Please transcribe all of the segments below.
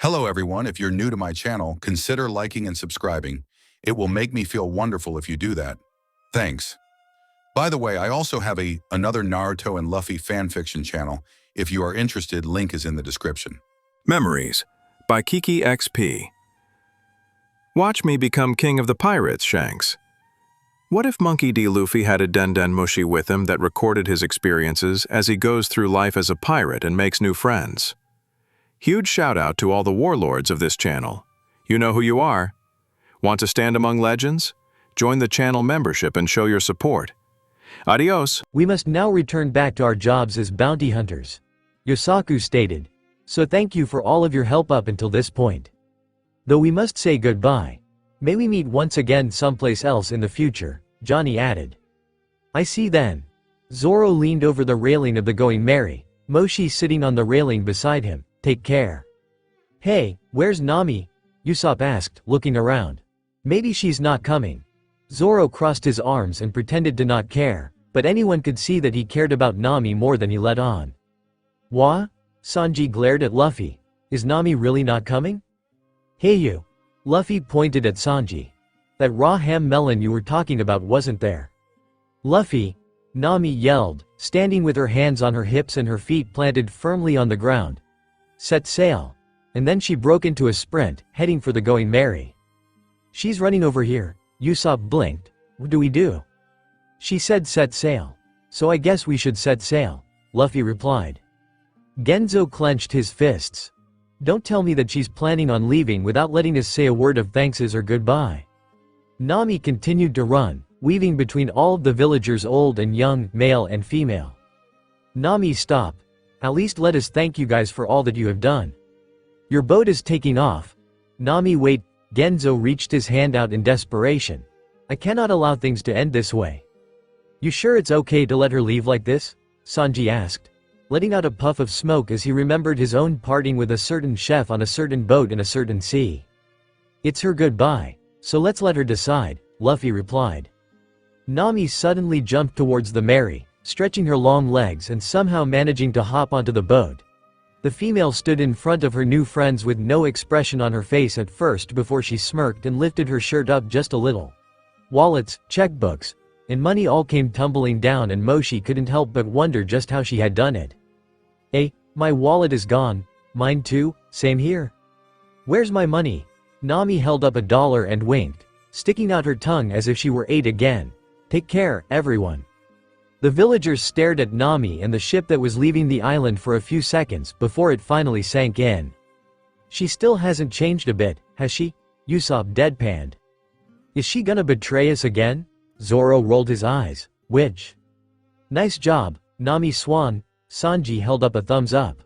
Hello everyone, if you're new to my channel, consider liking and subscribing. It will make me feel wonderful if you do that. Thanks. By the way, I also have another Naruto and Luffy fanfiction channel. If you are interested, link is in the description. Memories by Keke XP. Watch me become king of the pirates, Shanks. What if Monkey D. Luffy had a Den Mushi with him that recorded his experiences as he goes through life as a pirate and makes new friends? Huge shout out to all the warlords of this channel. You know who you are. Want to stand among legends? Join the channel membership and show your support. Adios. We must now return back to our jobs as bounty hunters, Yosaku stated. So thank you for all of your help up until this point. Though we must say goodbye. May we meet once again someplace else in the future, Johnny added. I see then. Zoro leaned over the railing of the Going Merry, Moshi sitting on the railing beside him. Take care. Hey, where's Nami? Usopp asked, looking around. Maybe she's not coming. Zoro crossed his arms and pretended to not care, but anyone could see that he cared about Nami more than he let on. Wha? Sanji glared at Luffy. Is Nami really not coming? Hey you. Luffy pointed at Sanji. That raw ham melon you were talking about wasn't there. Luffy, Nami yelled, standing with her hands on her hips and her feet planted firmly on the ground. Set sail. And then she broke into a sprint, heading for the Going Merry. She's running over here. Usopp blinked. What do we do? She said set sail. So I guess we should set sail, Luffy replied. Genzo clenched his fists. Don't tell me that she's planning on leaving without letting us say a word of thanks or goodbye. Nami continued to run, weaving between all of the villagers, old and young, male and female. Nami, stop. At least let us thank you guys for all that you have done. Your boat is taking off. Nami, wait. Genzo reached his hand out in desperation. I cannot allow things to end this way. You sure it's okay to let her leave like this? Sanji asked, letting out a puff of smoke as he remembered his own parting with a certain chef on a certain boat in a certain sea. It's her goodbye, so let's let her decide, Luffy replied. Nami suddenly jumped towards the Merry, stretching her long legs and somehow managing to hop onto the boat. The female stood in front of her new friends with no expression on her face at first before she smirked and lifted her shirt up just a little. Wallets, checkbooks, and money all came tumbling down, and Moshi couldn't help but wonder just how she had done it. Hey, my wallet is gone. Mine too, same here. Where's my money? Nami held up $1 and winked, sticking out her tongue as if she were 8 again. Take care, everyone. The villagers stared at Nami and the ship that was leaving the island for a few seconds before it finally sank in. She still hasn't changed a bit, has she? Usopp deadpanned. Is she gonna betray us again? Zoro rolled his eyes. Which? Nice job, Nami Swan. Sanji held up a thumbs up.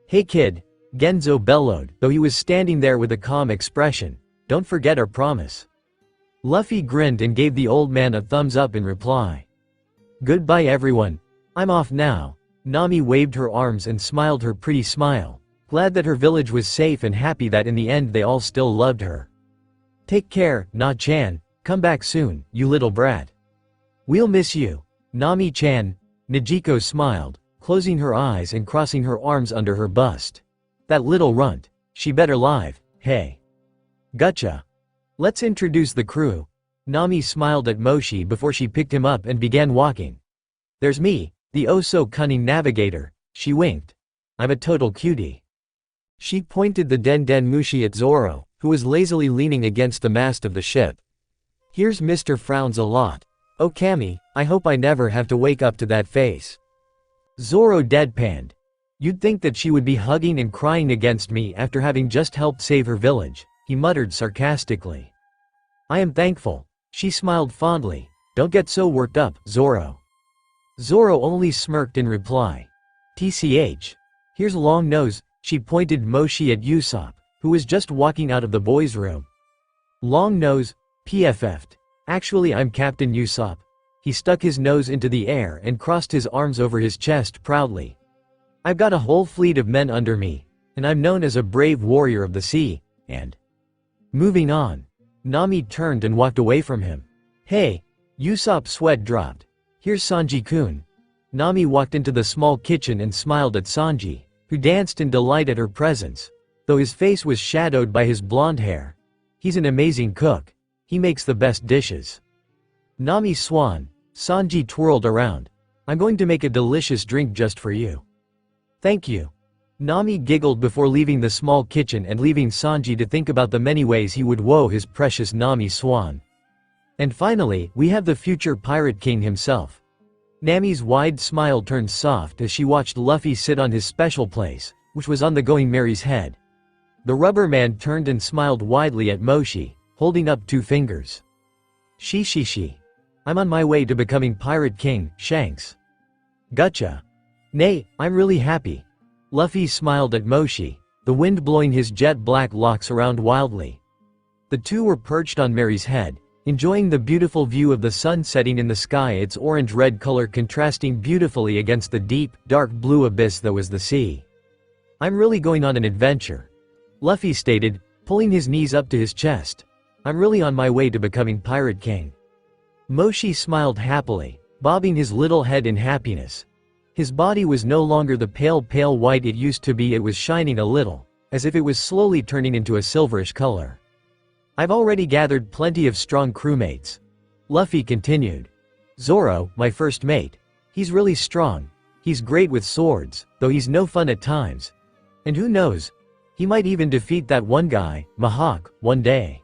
Hey kid, Genzo bellowed, though he was standing there with a calm expression. Don't forget our promise. Luffy grinned and gave the old man a thumbs up in reply. Goodbye everyone. I'm off now. Nami waved her arms and smiled her pretty smile, glad that her village was safe and happy that in the end they all still loved her. Take care, Na-chan. Come back soon, you little brat. We'll miss you. Nami-chan. Nijiko smiled, closing her eyes and crossing her arms under her bust. That little runt. She better live, hey. Gotcha. Let's introduce the crew. Nami smiled at Moshi before she picked him up and began walking. There's me, the oh-so-cunning navigator, she winked. I'm a total cutie. She pointed the Den Mushi at Zoro, who was lazily leaning against the mast of the ship. Here's Mr. Frowns a lot. Oh Cammy, I hope I never have to wake up to that face. Zoro deadpanned. You'd think that she would be hugging and crying against me after having just helped save her village, he muttered sarcastically. I am thankful. She smiled fondly. Don't get so worked up, Zoro. Zoro only smirked in reply. TCH. Here's Long Nose, she pointed Moshi at Usopp, who was just walking out of the boys' room. Long Nose, PFF'd. Actually I'm Captain Usopp. He stuck his nose into the air and crossed his arms over his chest proudly. I've got a whole fleet of men under me, and I'm known as a brave warrior of the sea, and… Moving on. Nami turned and walked away from him. Hey, Usopp's sweat dropped. Here's Sanji-kun. Nami walked into the small kitchen and smiled at Sanji, who danced in delight at her presence. though his face was shadowed by his blonde hair. He's an amazing cook. He makes the best dishes. Nami Swan, Sanji twirled around. I'm going to make a delicious drink just for you. Thank you. Nami giggled before leaving the small kitchen and leaving Sanji to think about the many ways he would woe his precious Nami Swan. And finally, we have the future Pirate King himself. Nami's wide smile turned soft as she watched Luffy sit on his special place, which was on the Going Merry's head. The rubber man turned and smiled widely at Moshi, holding up 2 fingers. She. I'm on my way to becoming Pirate King, Shanks. Gotcha. Nay, I'm really happy. Luffy smiled at Moshi, the wind blowing his jet-black locks around wildly. The two were perched on Mary's head, enjoying the beautiful view of the sun setting in the sky, its orange-red color contrasting beautifully against the deep, dark blue abyss that was the sea. I'm really going on an adventure. Luffy stated, pulling his knees up to his chest. I'm really on my way to becoming Pirate King. Moshi smiled happily, bobbing his little head in happiness. His body was no longer the pale white it used to be, it was shining a little, as if it was slowly turning into a silverish color. I've already gathered plenty of strong crewmates. Luffy continued. Zoro, my first mate. He's really strong. He's great with swords, though he's no fun at times. And who knows? He might even defeat that one guy, Mihawk, one day.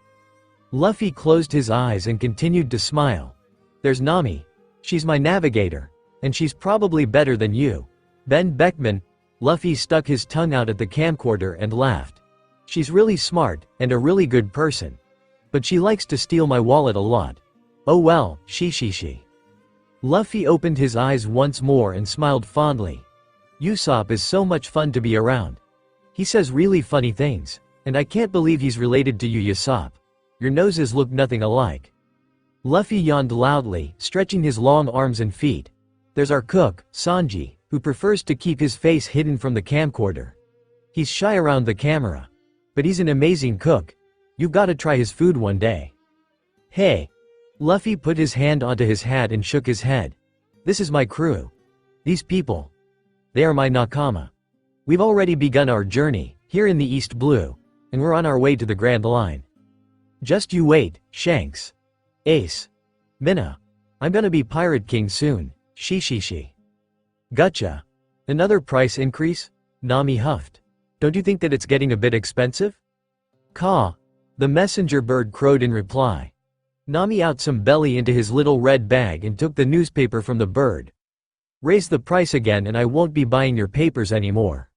Luffy closed his eyes and continued to smile. There's Nami. She's my navigator. And she's probably better than you. Ben Beckman. Luffy stuck his tongue out at the camcorder and laughed. She's really smart, and a really good person. But she likes to steal my wallet a lot. Oh well, she. Luffy opened his eyes once more and smiled fondly. Usopp is so much fun to be around. He says really funny things, and I can't believe he's related to you, Usopp. Your noses look nothing alike. Luffy yawned loudly, stretching his long arms and feet. There's our cook, Sanji, who prefers to keep his face hidden from the camcorder. He's shy around the camera. But he's an amazing cook. You've got to try his food one day. Hey. Luffy put his hand onto his hat and shook his head. This is my crew. These people. They are my nakama. We've already begun our journey, here in the East Blue, and we're on our way to the Grand Line. Just you wait, Shanks. Ace. Minna. I'm gonna be Pirate King soon. She. Gotcha. Another price increase? Nami huffed. Don't you think that it's getting a bit expensive? Caw. The messenger bird crowed in reply. Nami out some belly into his little red bag and took the newspaper from the bird. Raise the price again and I won't be buying your papers anymore.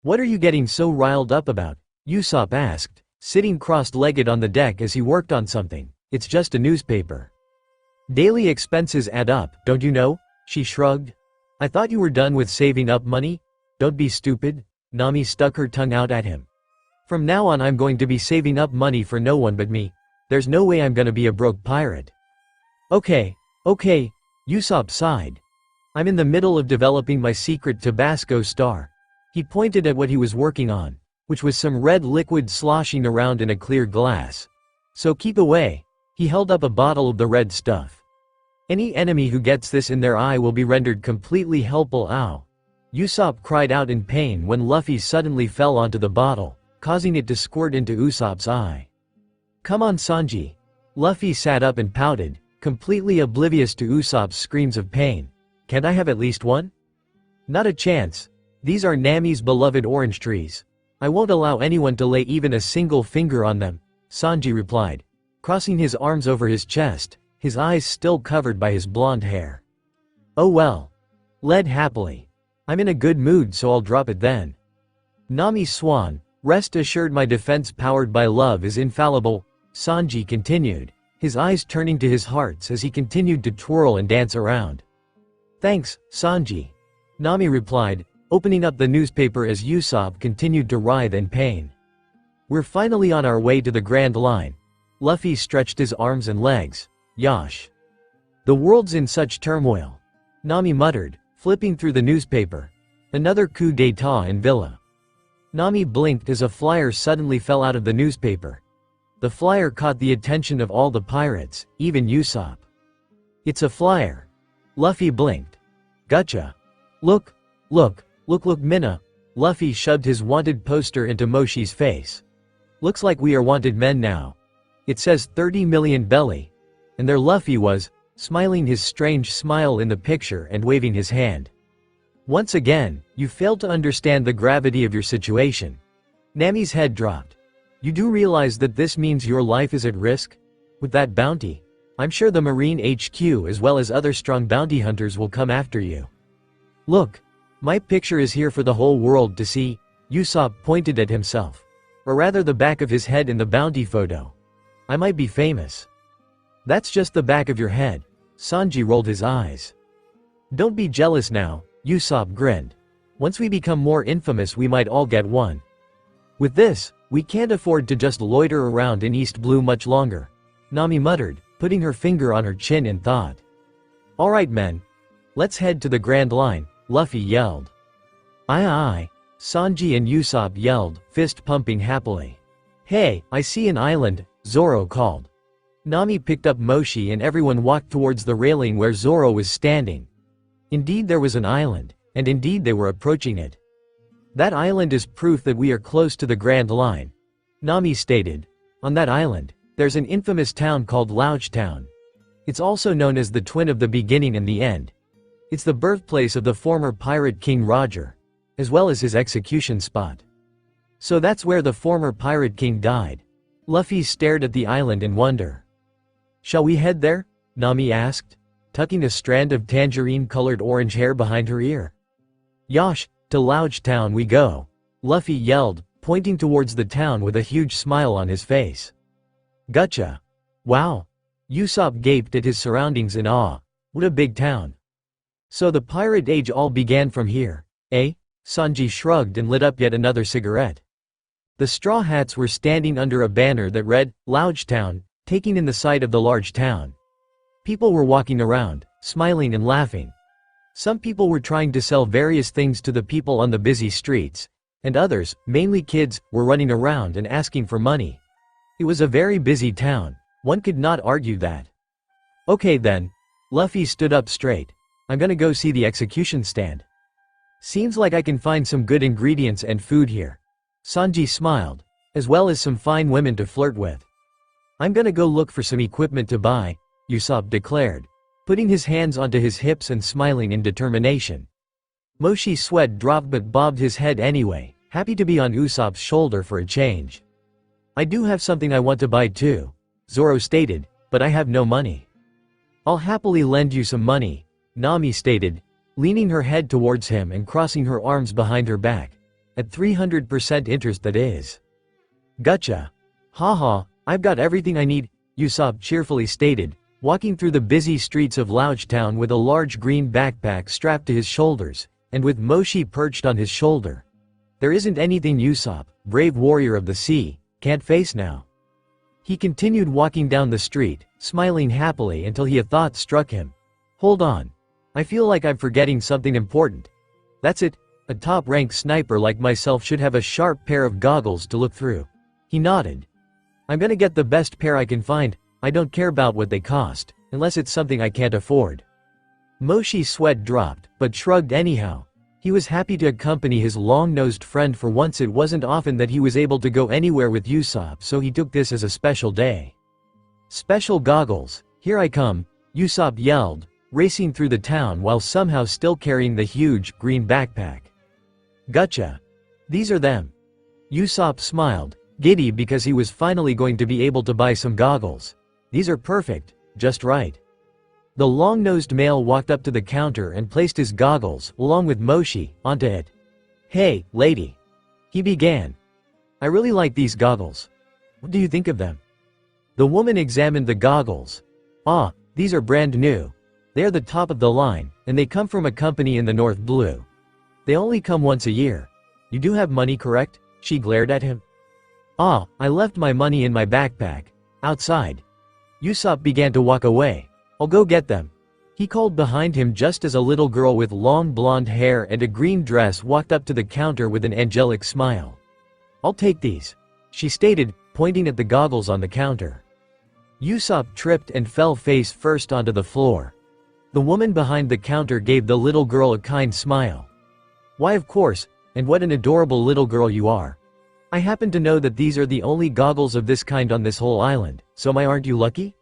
What are you getting so riled up about? Usopp asked, sitting cross-legged on the deck as he worked on something. It's just a newspaper. Daily expenses add up, don't you know? She shrugged. I thought you were done with saving up money? Don't be stupid. Nami stuck her tongue out at him. From now on I'm going to be saving up money for no one but me. There's no way I'm gonna be a broke pirate. Okay. Usopp sighed. I'm in the middle of developing my secret Tabasco star. He pointed at what he was working on, which was some red liquid sloshing around in a clear glass. So keep away. He held up a bottle of the red stuff. Any enemy who gets this in their eye will be rendered completely helpful. Ow. Usopp cried out in pain when Luffy suddenly fell onto the bottle, causing it to squirt into Usopp's eye. Come on, Sanji. Luffy sat up and pouted, completely oblivious to Usopp's screams of pain. Can't I have at least one? Not a chance. These are Nami's beloved orange trees. I won't allow anyone to lay even a single finger on them, Sanji replied, crossing his arms over his chest, his eyes still covered by his blonde hair. Oh well. Led happily. I'm in a good mood so I'll drop it then. Nami Swan, rest assured my defense powered by love is infallible, Sanji continued, his eyes turning to his hearts as he continued to twirl and dance around. Thanks, Sanji. Nami replied, opening up the newspaper as Usopp continued to writhe in pain. We're finally on our way to the Grand Line. Luffy stretched his arms and legs. Yosh. The world's in such turmoil. Nami muttered, flipping through the newspaper. Another coup d'etat in Villa. Nami blinked as a flyer suddenly fell out of the newspaper. The flyer caught the attention of all the pirates, even Usopp. It's a flyer. Luffy blinked. Gotcha. Look, Minna. Luffy shoved his wanted poster into Moshi's face. Looks like we are wanted men now. It says 30 million belly. And there Luffy was, smiling his strange smile in the picture and waving his hand. Once again, you failed to understand the gravity of your situation. Nami's head dropped. You do realize that this means your life is at risk? With that bounty, I'm sure the Marine HQ as well as other strong bounty hunters will come after you. Look, my picture is here for the whole world to see, Usopp pointed at himself. Or rather the back of his head in the bounty photo. I might be famous. That's just the back of your head. Sanji rolled his eyes. Don't be jealous now, Usopp grinned. Once we become more infamous we might all get one. With this, we can't afford to just loiter around in East Blue much longer, Nami muttered, putting her finger on her chin in thought. Alright men. Let's head to the Grand Line, Luffy yelled. Aye aye, Sanji and Usopp yelled, fist pumping happily. Hey, I see an island, Zoro called. Nami picked up Moshi and everyone walked towards the railing where Zoro was standing. Indeed there was an island, and indeed they were approaching it. That island is proof that we are close to the Grand Line, Nami stated. On that island, there's an infamous town called Logia Town. It's also known as the twin of the beginning and the end. It's the birthplace of the former pirate King Roger, as well as his execution spot. So that's where the former pirate king died. Luffy stared at the island in wonder. Shall we head there? Nami asked, tucking a strand of tangerine-colored orange hair behind her ear. Yosh, to Logia Town we go, Luffy yelled, pointing towards the town with a huge smile on his face. Gotcha. Wow. Usopp gaped at his surroundings in awe. What a big town. So the pirate age all began from here, eh? Sanji shrugged and lit up yet another cigarette. The Straw Hats were standing under a banner that read, Logia Town, taking in the sight of the large town. People were walking around, smiling and laughing. Some people were trying to sell various things to the people on the busy streets, and others, mainly kids, were running around and asking for money. It was a very busy town, one could not argue that. Okay then. Luffy stood up straight. I'm gonna go see the execution stand. Seems like I can find some good ingredients and food here. Sanji smiled, as well as some fine women to flirt with. I'm gonna go look for some equipment to buy, Usopp declared, putting his hands onto his hips and smiling in determination. Moshi's sweat dropped but bobbed his head anyway, happy to be on Usopp's shoulder for a change. I do have something I want to buy too, Zoro stated, but I have no money. I'll happily lend you some money, Nami stated, leaning her head towards him and crossing her arms behind her back. At 300% interest that is. Gotcha. Haha, I've got everything I need, Usopp cheerfully stated, walking through the busy streets of Logia Town with a large green backpack strapped to his shoulders, and with Moshi perched on his shoulder. There isn't anything Usopp, brave warrior of the sea, can't face now. He continued walking down the street, smiling happily until a thought struck him. Hold on. I feel like I'm forgetting something important. That's it, a top-ranked sniper like myself should have a sharp pair of goggles to look through. He nodded. I'm gonna get the best pair I can find, I don't care about what they cost, unless it's something I can't afford. Moshi's sweat dropped, but shrugged anyhow. He was happy to accompany his long-nosed friend. For once it wasn't often that he was able to go anywhere with Usopp, so he took this as a special day. Special goggles, here I come, Usopp yelled, racing through the town while somehow still carrying the huge, green backpack. Gotcha. These are them. Usopp smiled, giddy because he was finally going to be able to buy some goggles. These are perfect, just right. The long-nosed male walked up to the counter and placed his goggles, along with Moshi, onto it. Hey, lady. He began. I really like these goggles. What do you think of them? The woman examined the goggles. Ah, these are brand new. They are the top of the line, and they come from a company in the North Blue. They only come once a year. You do have money, correct? She glared at him. Ah, I left my money in my backpack, outside. Usopp began to walk away. I'll go get them. He called behind him just as a little girl with long blonde hair and a green dress walked up to the counter with an angelic smile. I'll take these, she stated, pointing at the goggles on the counter. Usopp tripped and fell face first onto the floor. The woman behind the counter gave the little girl a kind smile. Why of course, And what an adorable little girl you are. I happen to know that these are the only goggles of this kind on this whole island, so aren't you lucky?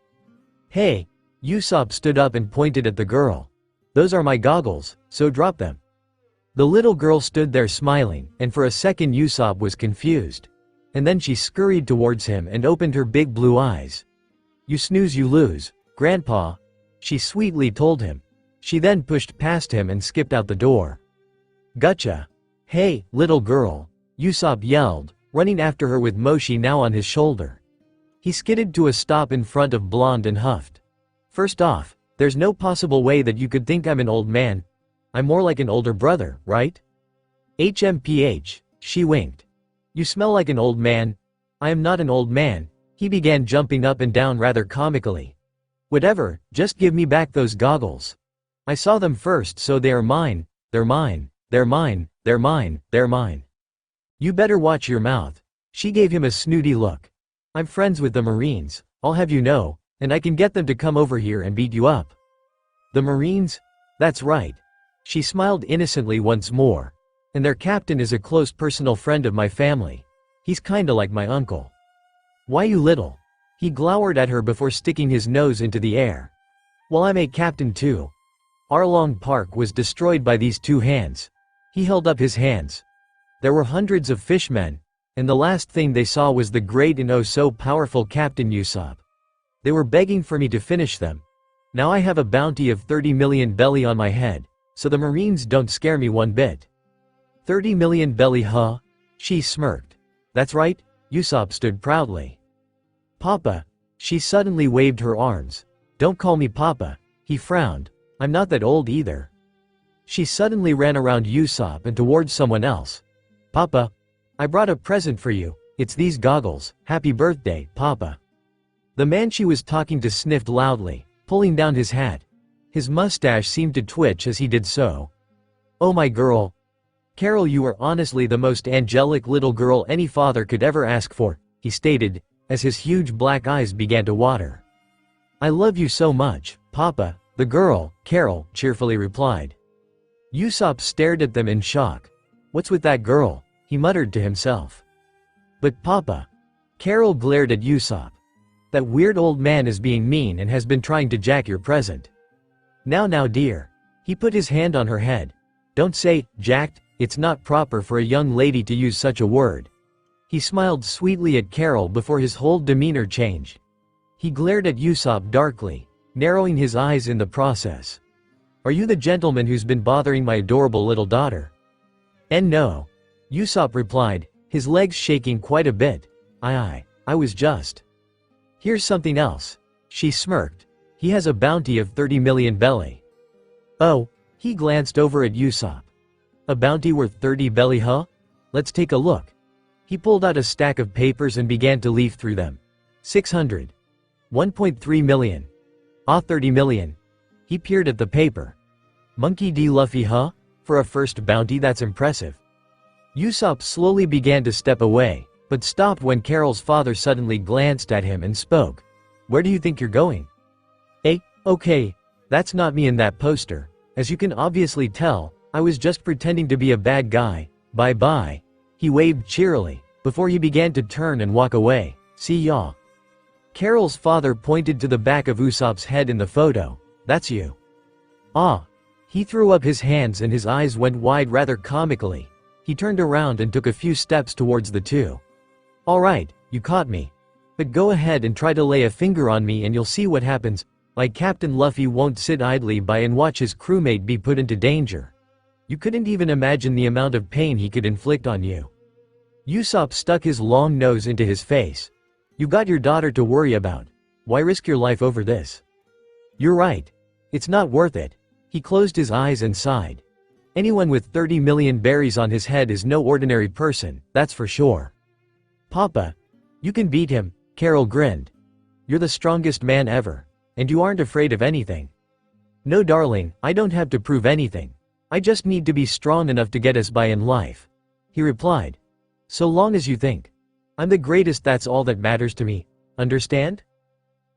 Hey, Usopp stood up and pointed at the girl. Those are my goggles, so drop them. The little girl stood there smiling, and for a second Usopp was confused. And then she scurried towards him and opened her big blue eyes. You snooze you lose, Grandpa, she sweetly told him. She then pushed past him and skipped out the door. Gotcha. Hey, little girl, Usopp yelled, running after her with Moshi now on his shoulder. He skidded to a stop in front of Blonde and huffed. First off, there's no possible way that you could think I'm an old man. I'm more like an older brother, right? HMPH, she winked. You smell like an old man. I am not an old man, he began jumping up and down rather comically. Whatever, just give me back those goggles. I saw them first, so they are mine, they're mine, they're mine, they're mine, they're mine. You better watch your mouth. She gave him a snooty look. I'm friends with the Marines, I'll have you know, and I can get them to come over here and beat you up. The Marines? That's right. She smiled innocently once more. And their captain is a close personal friend of my family. He's kinda like my uncle. Why you little? He glowered at her before sticking his nose into the air. Well, I'm a captain too. Arlong Park was destroyed by these two hands. He held up his hands. There were hundreds of fishmen, and the last thing they saw was the great and oh so powerful Captain Usopp. They were begging for me to finish them. Now I have a bounty of 30 million belly on my head, so the Marines don't scare me one bit. 30 million belly, huh? She smirked. That's right, Usopp stood proudly. Papa. She suddenly waved her arms. Don't call me Papa, he frowned. I'm not that old either. She suddenly ran around Usopp and towards someone else. Papa. I brought a present for you, it's these goggles, happy birthday, Papa. The man she was talking to sniffed loudly, pulling down his hat. His mustache seemed to twitch as he did so. Oh my girl. Carol, you are honestly the most angelic little girl any father could ever ask for, he stated, as his huge black eyes began to water. I love you so much, Papa, the girl, Carol, cheerfully replied. Usopp stared at them in shock. What's with that girl? He muttered to himself. But Papa. Carol glared at Usopp. That weird old man is being mean and has been trying to jack your present. Now dear. He put his hand on her head. Don't say, jacked, it's not proper for a young lady to use such a word. He smiled sweetly at Carol before his whole demeanor changed. He glared at Usopp darkly, narrowing his eyes in the process. Are you the gentleman who's been bothering my adorable little daughter? And no. Usopp replied, his legs shaking quite a bit. I was just. Here's something else. She smirked. He has a bounty of 30 million belly. Oh, he glanced over at Usopp. A bounty worth 30 belly, huh? Let's take a look. He pulled out a stack of papers and began to leaf through them. 600. 1.3 million. 30 million. He peered at the paper. Monkey D. Luffy, huh? For a first bounty, that's impressive. Usopp slowly began to step away, but stopped when Carol's father suddenly glanced at him and spoke. Where do you think you're going? Okay, that's not me in that poster. As you can obviously tell, I was just pretending to be a bad guy. Bye-bye. He waved cheerily, before he began to turn and walk away. See ya. Carol's father pointed to the back of Usopp's head in the photo. That's you. Ah. He threw up his hands and his eyes went wide rather comically. He turned around and took a few steps towards the two. Alright, you caught me. But go ahead and try to lay a finger on me and you'll see what happens. Like Captain Luffy won't sit idly by and watch his crewmate be put into danger. You couldn't even imagine the amount of pain he could inflict on you. Usopp stuck his long nose into his face. You got your daughter to worry about. Why risk your life over this? You're right. It's not worth it. He closed his eyes and sighed. Anyone with 30 million berries on his head is no ordinary person, that's for sure. Papa. You can beat him, Carol grinned. You're the strongest man ever. And you aren't afraid of anything. No darling, I don't have to prove anything. I just need to be strong enough to get us by in life. He replied. So long as you think. I'm the greatest, that's all that matters to me. Understand?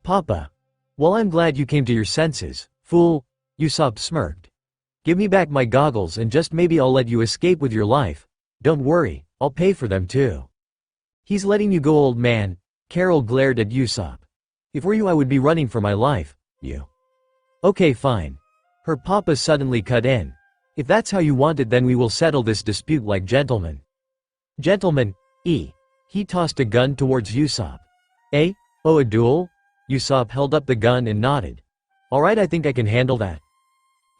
Papa. Well, I'm glad you came to your senses, fool. Usopp smirked. Give me back my goggles and just maybe I'll let you escape with your life. Don't worry, I'll pay for them too. He's letting you go, old man. Carol glared at Usopp. If were you, I would be running for my life, you. Okay, fine. Her papa suddenly cut in. If that's how you want it, then we will settle this dispute like gentlemen. Gentlemen, He tossed a gun towards Usopp. Oh, a duel? Usopp held up the gun and nodded. Alright, I think I can handle that.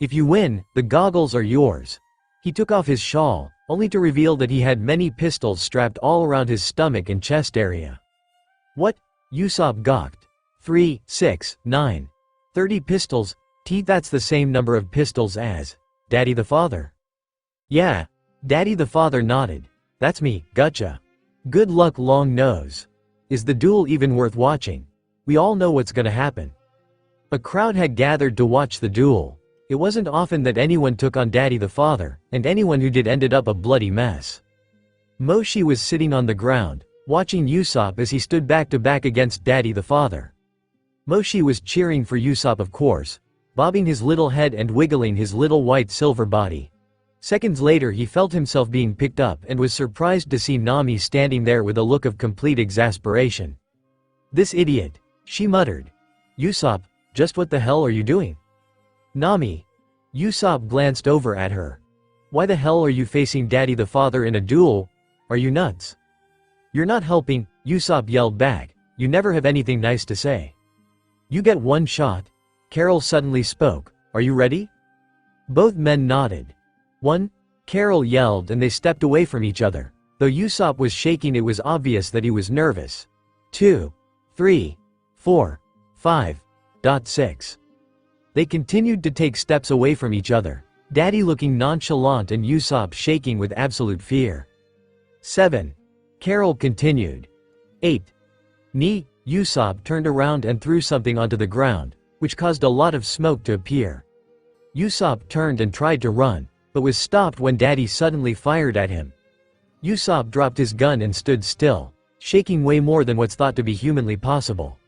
If you win, the goggles are yours. He took off his shawl, only to reveal that he had many pistols strapped all around his stomach and chest area. What? Usopp gawked. 3, 6, 9. 30 pistols, that's the same number of pistols as Daddy the Father. Yeah. Daddy the Father nodded. That's me, gotcha. Good luck, long nose. Is the duel even worth watching? We all know what's gonna happen. A crowd had gathered to watch the duel. It wasn't often that anyone took on Daddy the Father, and anyone who did ended up a bloody mess. Mushi was sitting on the ground, watching Usopp as he stood back to back against Daddy the Father. Mushi was cheering for Usopp, of course, bobbing his little head and wiggling his little white silver body. Seconds later, he felt himself being picked up and was surprised to see Nami standing there with a look of complete exasperation. This idiot, she muttered. Usopp, just what the hell are you doing? Nami. Usopp glanced over at her. Why the hell are you facing Daddy the Father in a duel? Are you nuts? You're not helping, Usopp yelled back. You never have anything nice to say. You get one shot. Carol suddenly spoke. Are you ready? Both men nodded. 1. Carol yelled and they stepped away from each other. Though Usopp was shaking, it was obvious that he was nervous. 2, 3, 4, 5. 6. They continued to take steps away from each other, Daddy looking nonchalant and Usopp shaking with absolute fear. 7. Carol continued. 8. Usopp turned around and threw something onto the ground, which caused a lot of smoke to appear. Usopp turned and tried to run, but was stopped when Daddy suddenly fired at him. Usopp dropped his gun and stood still, shaking way more than what's thought to be humanly possible.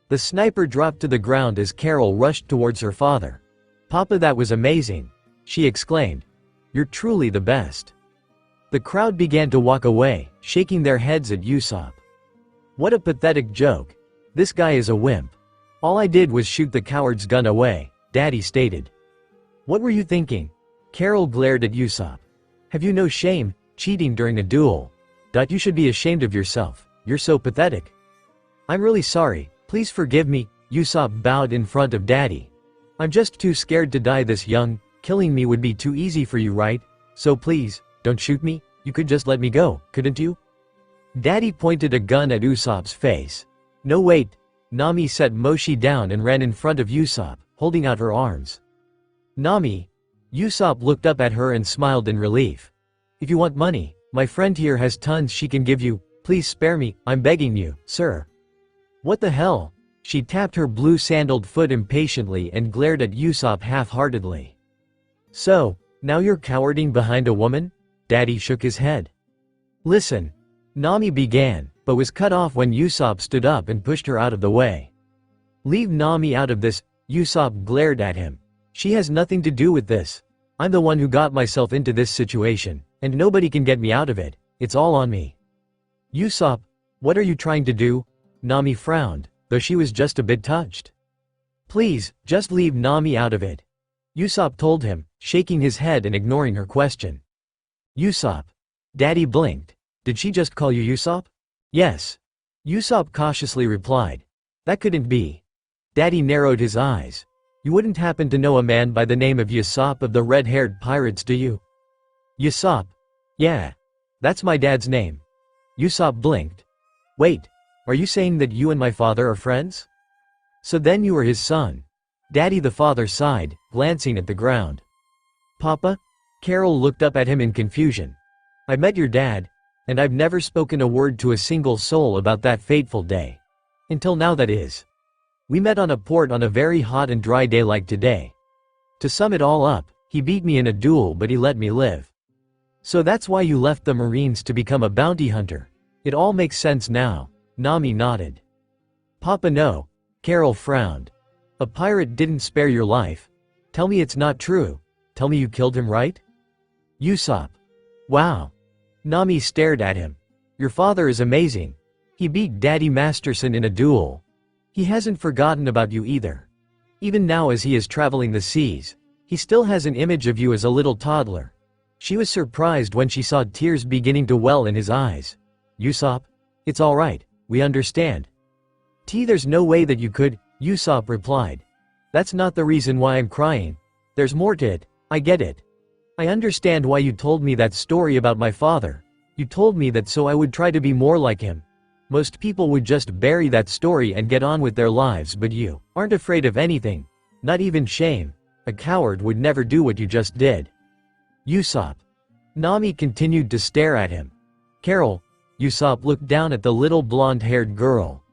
The sniper dropped to the ground as Carol rushed towards her father. Papa, that was amazing, she exclaimed. You're truly the best. The crowd began to walk away, shaking their heads at Usopp. What a pathetic joke. This guy is a wimp. All I did was shoot the coward's gun away, Daddy stated. What were you thinking? Carol glared at Usopp. Have you no shame, cheating during a duel? You should be ashamed of yourself, you're so pathetic. I'm really sorry, please forgive me, Usopp bowed in front of Daddy. I'm just too scared to die this young, killing me would be too easy for you, right? So please, don't shoot me, you could just let me go, couldn't you? Daddy pointed a gun at Usopp's face. No, wait. Nami set Mushi down and ran in front of Usopp, holding out her arms. Nami. Usopp looked up at her and smiled in relief. If you want money, my friend here has tons she can give you, please spare me, I'm begging you, sir. What the hell? She tapped her blue sandaled foot impatiently and glared at Usopp half-heartedly. So, now you're cowarding behind a woman? Daddy shook his head. Listen. Nami began, but was cut off when Usopp stood up and pushed her out of the way. Leave Nami out of this, Usopp glared at him. She has nothing to do with this. I'm the one who got myself into this situation, and nobody can get me out of it, it's all on me. Usopp, what are you trying to do? Nami frowned, though she was just a bit touched. Please, just leave Nami out of it. Usopp told him, shaking his head and ignoring her question. Usopp. Daddy blinked. Did she just call you Usopp? Yes. Usopp cautiously replied. That couldn't be. Daddy narrowed his eyes. You wouldn't happen to know a man by the name of Usopp of the red-haired pirates, do you? Usopp. Yeah. That's my dad's name. Usopp blinked. Wait, are you saying that you and my father are friends? So then you are his son. Daddy the father sighed, glancing at the ground. Papa? Carol looked up at him in confusion. I met your dad, and I've never spoken a word to a single soul about that fateful day. Until now, that is. We met on a port on a very hot and dry day like today. To sum it all up, he beat me in a duel, but he let me live. So that's why you left the Marines to become a bounty hunter. It all makes sense now. Nami nodded. Papa, no. Carol frowned. A pirate didn't spare your life. Tell me it's not true. Tell me you killed him, right? Usopp. Wow. Nami stared at him. Your father is amazing. He beat Daddy Masterson in a duel. He hasn't forgotten about you either. Even now as he is traveling the seas, he still has an image of you as a little toddler. She was surprised when she saw tears beginning to well in his eyes. Usopp? It's alright, we understand. There's no way that you could, Usopp replied. That's not the reason why I'm crying. There's more to it, I get it. I understand why you told me that story about my father. You told me that so I would try to be more like him. Most people would just bury that story and get on with their lives, but you aren't afraid of anything. Not even shame. A coward would never do what you just did. Usopp. Nami continued to stare at him. Carol. Usopp looked down at the little blonde-haired girl.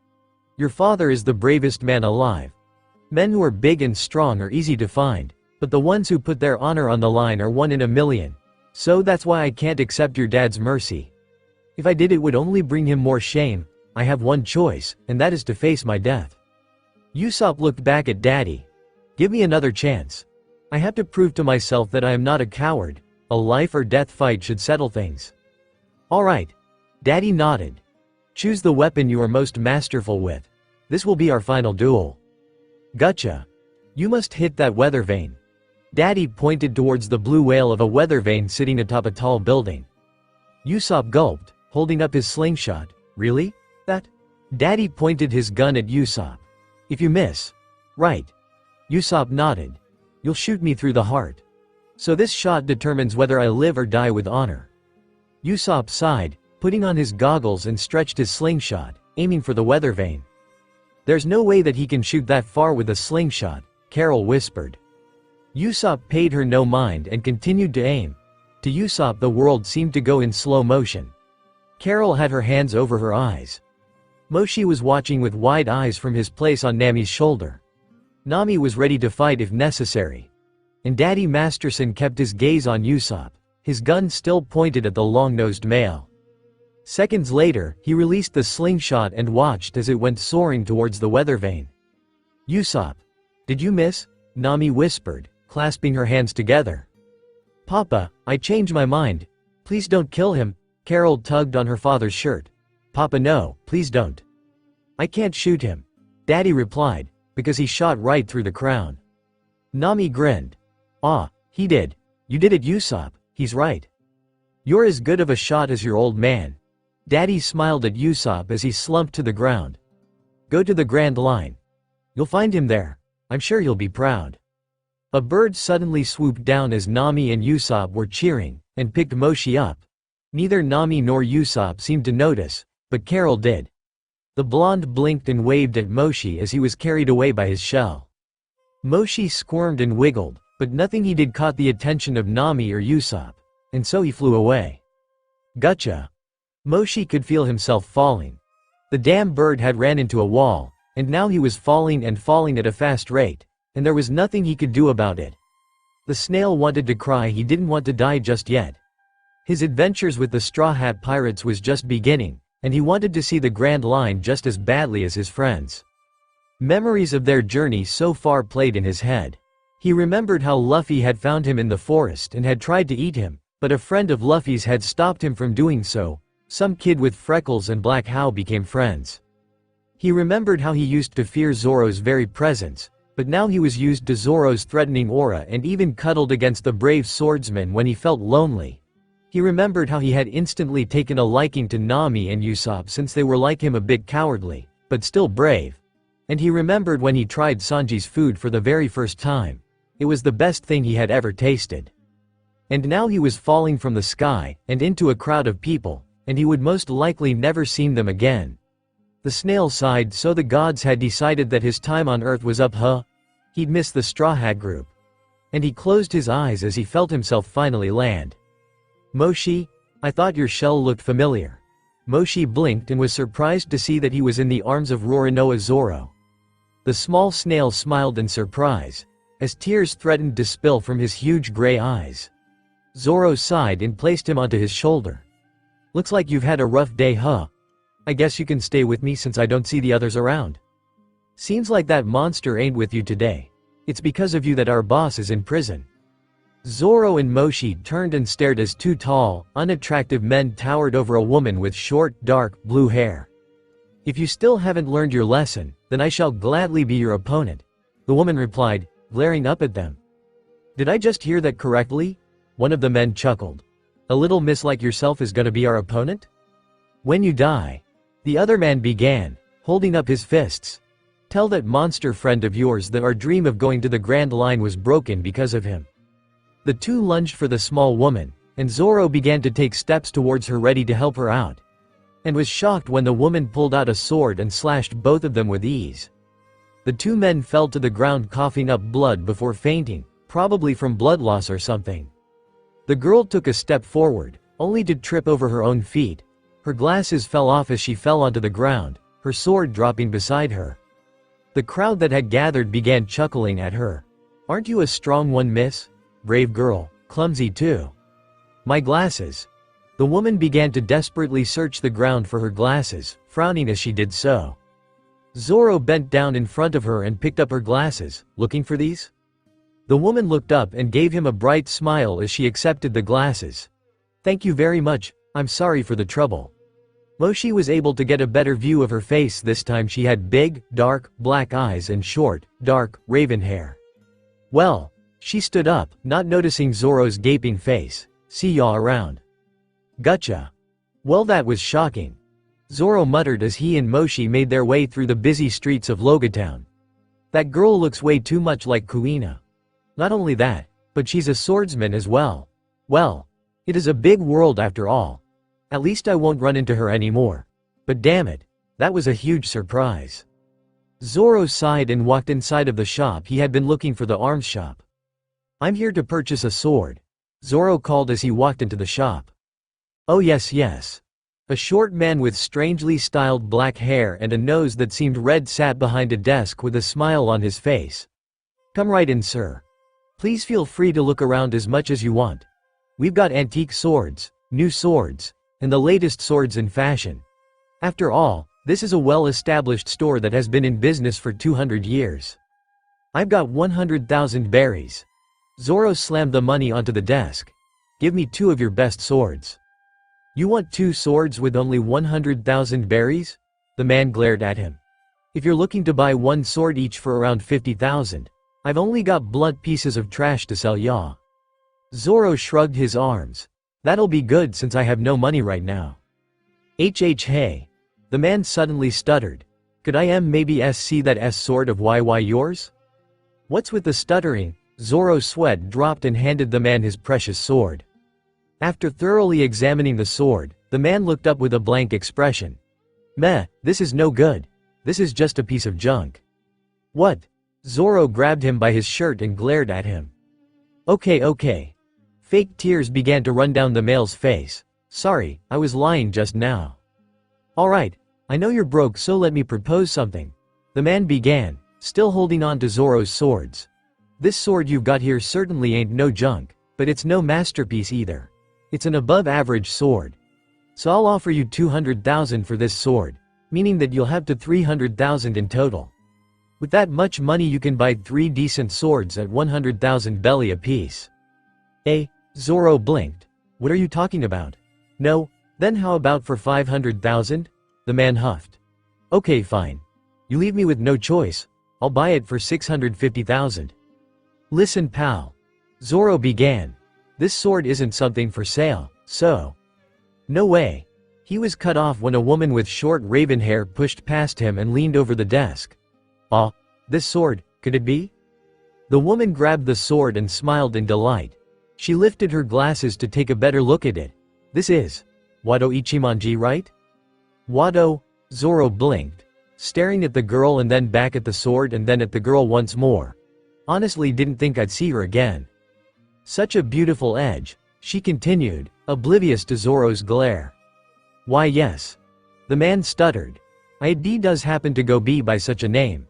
Your father is the bravest man alive. Men who are big and strong are easy to find, but the ones who put their honor on the line are 1 in a million. So that's why I can't accept your dad's mercy. If I did, it would only bring him more shame. I have one choice, and that is to face my death. Usopp looked back at Daddy. Give me another chance. I have to prove to myself that I am not a coward. A life or death fight should settle things. Alright. Daddy nodded. Choose the weapon you are most masterful with. This will be our final duel. Gotcha. You must hit that weather vane. Daddy pointed towards the blue whale of a weather vane sitting atop a tall building. Usopp gulped, holding up his slingshot. Really? That? Daddy pointed his gun at Usopp. If you miss. Right. Usopp nodded. You'll shoot me through the heart. So this shot determines whether I live or die with honor. Usopp sighed, putting on his goggles and stretched his slingshot, aiming for the weather vane. There's no way that he can shoot that far with a slingshot, Carol whispered. Usopp paid her no mind and continued to aim. To Usopp the world seemed to go in slow motion. Carol had her hands over her eyes. Moshi was watching with wide eyes from his place on Nami's shoulder. Nami was ready to fight if necessary. And Daddy Masterson kept his gaze on Usopp, his gun still pointed at the long-nosed male. Seconds later, he released the slingshot and watched as it went soaring towards the weather vane. Usopp. Did you miss? Nami whispered, clasping her hands together. Papa, I changed my mind. Please don't kill him. Carol tugged on her father's shirt. Papa, no, please don't. I can't shoot him. Daddy replied, because he shot right through the crown. Nami grinned. Ah, he did. You did it, Usopp, he's right. You're as good of a shot as your old man. Daddy smiled at Usopp as he slumped to the ground. Go to the Grand Line. You'll find him there. I'm sure he'll be proud. A bird suddenly swooped down as Nami and Usopp were cheering, and picked Moshi up. Neither Nami nor Usopp seemed to notice, but Carol did. The blonde blinked and waved at Moshi as he was carried away by his shell. Moshi squirmed and wiggled, but nothing he did caught the attention of Nami or Usopp, and so he flew away. Gotcha. Moshi could feel himself falling. The damn bird had ran into a wall, and now he was falling and falling at a fast rate, and there was nothing he could do about it. The snail wanted to cry, he didn't want to die just yet. His adventures with the Straw Hat Pirates was just beginning, and he wanted to see the Grand Line just as badly as his friends. Memories of their journey so far played in his head. He remembered how Luffy had found him in the forest and had tried to eat him, but a friend of Luffy's had stopped him from doing so. Some kid with freckles and black how became friends. He remembered how he used to fear Zoro's very presence, but now he was used to Zoro's threatening aura and even cuddled against the brave swordsman when he felt lonely. He remembered how he had instantly taken a liking to Nami and Usopp since they were like him, a bit cowardly, but still brave. And he remembered when he tried Sanji's food for the very first time. It was the best thing he had ever tasted. And now he was falling from the sky and into a crowd of people, and he would most likely never see them again. The snail sighed, so the gods had decided that his time on Earth was up, huh? He'd miss the Straw Hat group. And he closed his eyes as he felt himself finally land. Moshi, I thought your shell looked familiar. Moshi blinked and was surprised to see that he was in the arms of Roronoa Zoro. The small snail smiled in surprise, as tears threatened to spill from his huge gray eyes. Zoro sighed and placed him onto his shoulder. Looks like you've had a rough day, huh? I guess you can stay with me since I don't see the others around. Seems like that monster ain't with you today. It's because of you that our boss is in prison. Zoro and Moshi turned and stared as two tall, unattractive men towered over a woman with short, dark, blue hair. "If you still haven't learned your lesson, then I shall gladly be your opponent," the woman replied, glaring up at them. "Did I just hear that correctly?" One of the men chuckled. "A little miss like yourself is gonna be our opponent? When you die," the other man began, holding up his fists, "tell that monster friend of yours that our dream of going to the Grand Line was broken because of him." The two lunged for the small woman, and Zoro began to take steps towards her ready to help her out, and was shocked when the woman pulled out a sword and slashed both of them with ease. The two men fell to the ground coughing up blood before fainting, probably from blood loss or something. The girl took a step forward, only to trip over her own feet. Her glasses fell off as she fell onto the ground, her sword dropping beside her. The crowd that had gathered began chuckling at her. "Aren't you a strong one, miss? Brave girl, clumsy too. My glasses." The woman began to desperately search the ground for her glasses, frowning as she did so. Zoro bent down in front of her and picked up her glasses. "Looking for these?" The woman looked up and gave him a bright smile as she accepted the glasses. "Thank you very much, I'm sorry for the trouble." Moshi was able to get a better view of her face this time. She had big, dark, black eyes and short, dark, raven hair. "Well," she stood up, not noticing Zoro's gaping face. "See ya around." "Gotcha." Well, that was shocking. Zoro muttered as he and Moshi made their way through the busy streets of Logatown. "That girl looks way too much like Kuina. Not only that, but she's a swordsman as well. Well, it is a big world after all. At least I won't run into her anymore. But damn it, that was a huge surprise." Zoro sighed and walked inside of the shop. He had been looking for the arms shop. "I'm here to purchase a sword," Zoro called as he walked into the shop. "Oh yes, yes." A short man with strangely styled black hair and a nose that seemed red sat behind a desk with a smile on his face. "Come right in, sir. Please feel free to look around as much as you want. We've got antique swords, new swords, and the latest swords in fashion. After all, this is a well-established store that has been in business for 200 years. I've got 100,000 berries." Zoro slammed the money onto the desk. "Give me 2 of your best swords." "You want 2 swords with only 100,000 berries?" The man glared at him. "If you're looking to buy 1 sword each for around 50,000, I've only got blunt pieces of trash to sell ya." Zoro shrugged his arms. "That'll be good since I have no money right now." Hey. The man suddenly stuttered. "Could I maybe see that sword of why yours?" "What's with the stuttering?" Zoro's sweat dropped and handed the man his precious sword. After thoroughly examining the sword, the man looked up with a blank expression. "Meh, this is no good. This is just a piece of junk." "What?" Zoro grabbed him by his shirt and glared at him. Okay. Fake tears began to run down the male's face. "Sorry, I was lying just now." "Alright, I know you're broke, so let me propose something," the man began, still holding on to Zoro's swords. "This sword you've got here certainly ain't no junk, but it's no masterpiece either. It's an above-average sword. So I'll offer you 200,000 for this sword, meaning that you'll have to 300,000 in total. With that much money you can buy 3 decent swords at 100,000 belly apiece." Zoro blinked. "What are you talking about?" "No, then how about for 500,000? The man huffed. "Okay, fine. You leave me with no choice. I'll buy it for 650,000. "Listen, pal," Zoro began. "This sword isn't something for sale, so—" "No way." He was cut off when a woman with short raven hair pushed past him and leaned over the desk. This sword, could it be?" The woman grabbed the sword and smiled in delight. She lifted her glasses to take a better look at it. "This is Wado Ichimonji, right?" "Wado?" Zoro blinked, staring at the girl and then back at the sword and then at the girl once more. "Honestly didn't think I'd see her again. Such a beautiful edge," she continued, oblivious to Zoro's glare. "Why yes." The man stuttered. "It does happen to go by such a name.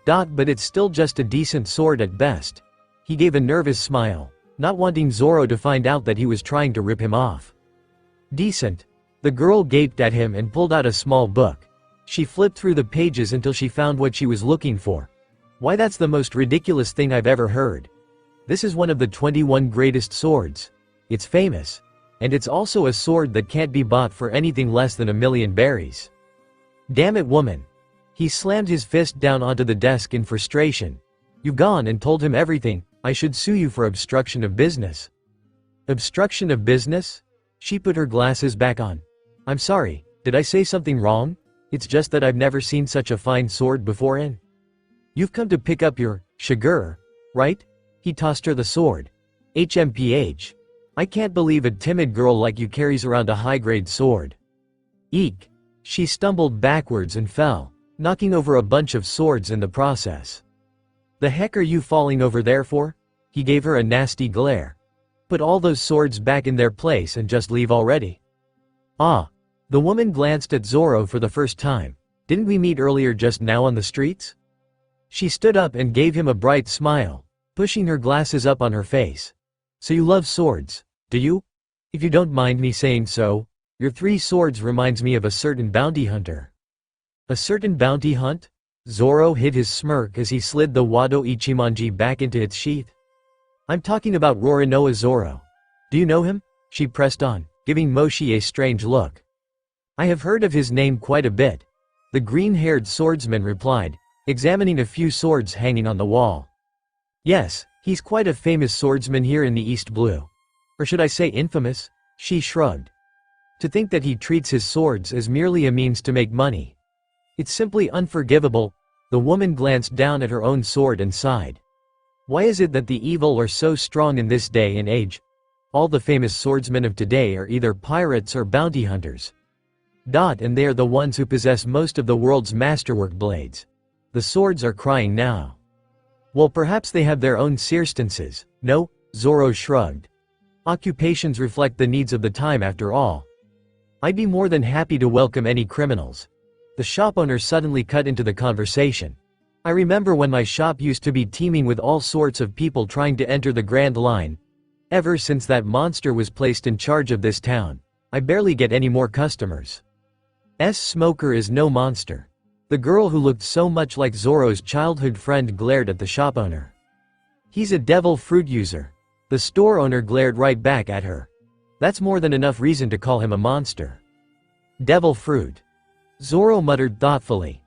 But it's still just a decent sword at best." He gave a nervous smile, not wanting Zoro to find out that he was trying to rip him off. "Decent?" The girl gaped at him and pulled out a small book. She flipped through the pages until she found what she was looking for. "Why, that's the most ridiculous thing I've ever heard. This is one of the 21 greatest swords. It's famous. And it's also a sword that can't be bought for anything less than 1,000,000 berries. Damn it, woman. He slammed his fist down onto the desk in frustration. You've gone and told him everything. I should sue you for obstruction of business. Obstruction of business? She put her glasses back on. I'm sorry, did I say something wrong? It's just that I've never seen such a fine sword before and… You've come to pick up your sugar, right? He tossed her the sword. HMPH. I can't believe a timid girl like you carries around a high-grade sword. Eek. She stumbled backwards and fell, knocking over a bunch of swords in the process. The heck are you falling over there for? He gave her a nasty glare. Put all those swords back in their place and just leave already. Ah. The woman glanced at Zoro for the first time. Didn't we meet earlier just now on the streets? She stood up and gave him a bright smile, pushing her glasses up on her face. So you love swords, do you? If you don't mind me saying so, your 3 swords reminds me of a certain bounty hunter. A certain bounty hunt? Zoro hid his smirk as he slid the Wado Ichimonji back into its sheath. I'm talking about Roronoa Zoro. Do you know him? She pressed on, giving Moshi a strange look. I have heard of his name quite a bit. The green-haired swordsman replied, examining a few swords hanging on the wall. Yes, he's quite a famous swordsman here in the East Blue. Or should I say infamous? She shrugged. To think that he treats his swords as merely a means to make money. It's simply unforgivable. The woman glanced down at her own sword and sighed. Why is it that the evil are so strong in this day and age? All the famous swordsmen of today are either pirates or bounty hunters. And they are the ones who possess most of the world's masterwork blades. The swords are crying now. Well, perhaps they have their own circumstances. No, Zoro shrugged. Occupations reflect the needs of the time after all. I'd be more than happy to welcome any criminals. The shop owner suddenly cut into the conversation. I remember when my shop used to be teeming with all sorts of people trying to enter the Grand Line. Ever since that monster was placed in charge of this town, I barely get any more customers. Smoker is no monster. The girl who looked so much like Zoro's childhood friend glared at the shop owner. He's a devil fruit user. The store owner glared right back at her. That's more than enough reason to call him a monster. Devil fruit. Zoro muttered thoughtfully.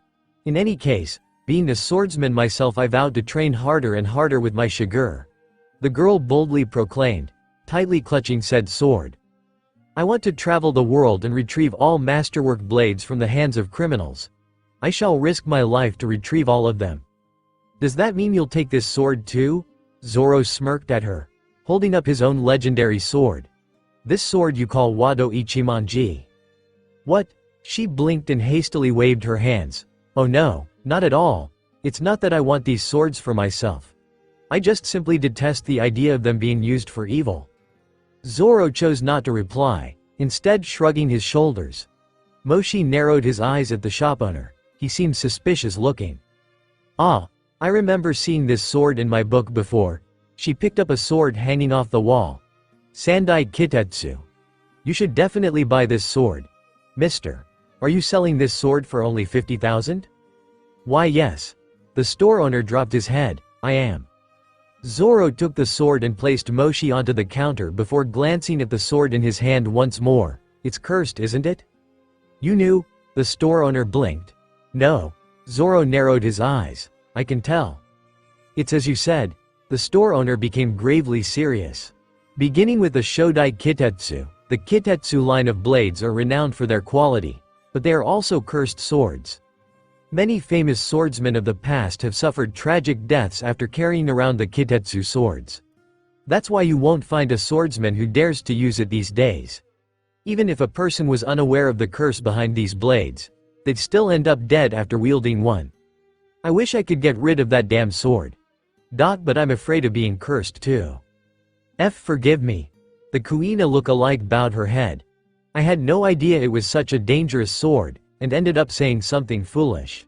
In any case, being a swordsman myself, I vowed to train harder and harder with my shigur. The girl boldly proclaimed, tightly clutching said sword. I want to travel the world and retrieve all masterwork blades from the hands of criminals. I shall risk my life to retrieve all of them. Does that mean you'll take this sword too? Zoro smirked at her, holding up his own legendary sword. This sword you call Wado Ichimonji. What? She blinked and hastily waved her hands. Oh no, not at all. It's not that I want these swords for myself. I just simply detest the idea of them being used for evil. Zoro chose not to reply, instead shrugging his shoulders. Moshi narrowed his eyes at the shop owner. He seemed suspicious looking. Ah, I remember seeing this sword in my book before. She picked up a sword hanging off the wall. Sandai Kitetsu. You should definitely buy this sword. Mister, are you selling this sword for only 50,000? Why yes. The store owner dropped his head. I am. Zoro took the sword and placed Moshi onto the counter before glancing at the sword in his hand once more. It's cursed, isn't it? You knew? The store owner blinked. No. Zoro narrowed his eyes. I can tell. It's as you said. The store owner became gravely serious. Beginning with the Shodai Kitetsu, the Kitetsu line of blades are renowned for their quality, but they are also cursed swords. Many famous swordsmen of the past have suffered tragic deaths after carrying around the Kitetsu swords. That's why you won't find a swordsman who dares to use it these days. Even if a person was unaware of the curse behind these blades, they'd still end up dead after wielding one. I wish I could get rid of that damn sword. But I'm afraid of being cursed too. Forgive me. The Kuina look-alike bowed her head. I had no idea it was such a dangerous sword, and ended up saying something foolish.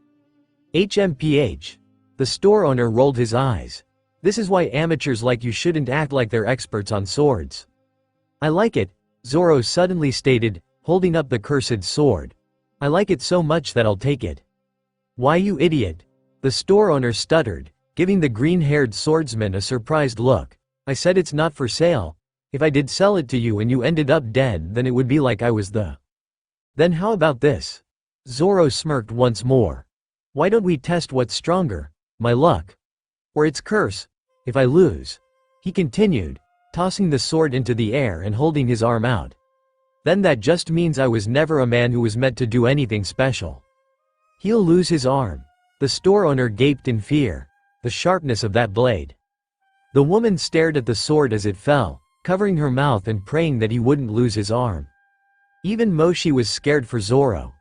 HMPH. The store owner rolled his eyes. This is why amateurs like you shouldn't act like they're experts on swords. I like it, Zoro suddenly stated, holding up the cursed sword. I like it so much that I'll take it. Why, you idiot? The store owner stuttered, giving the green-haired swordsman a surprised look. I said it's not for sale. If I did sell it to you and you ended up dead, then it would be like I was the. Then how about this? Zoro smirked once more. Why don't we test what's stronger, my luck? Or its curse, if I lose? He continued, tossing the sword into the air and holding his arm out. Then that just means I was never a man who was meant to do anything special. He'll lose his arm. The store owner gaped in fear. The sharpness of that blade. The woman stared at the sword as it fell, covering her mouth and praying that he wouldn't lose his arm. Even Moshi was scared for Zoro.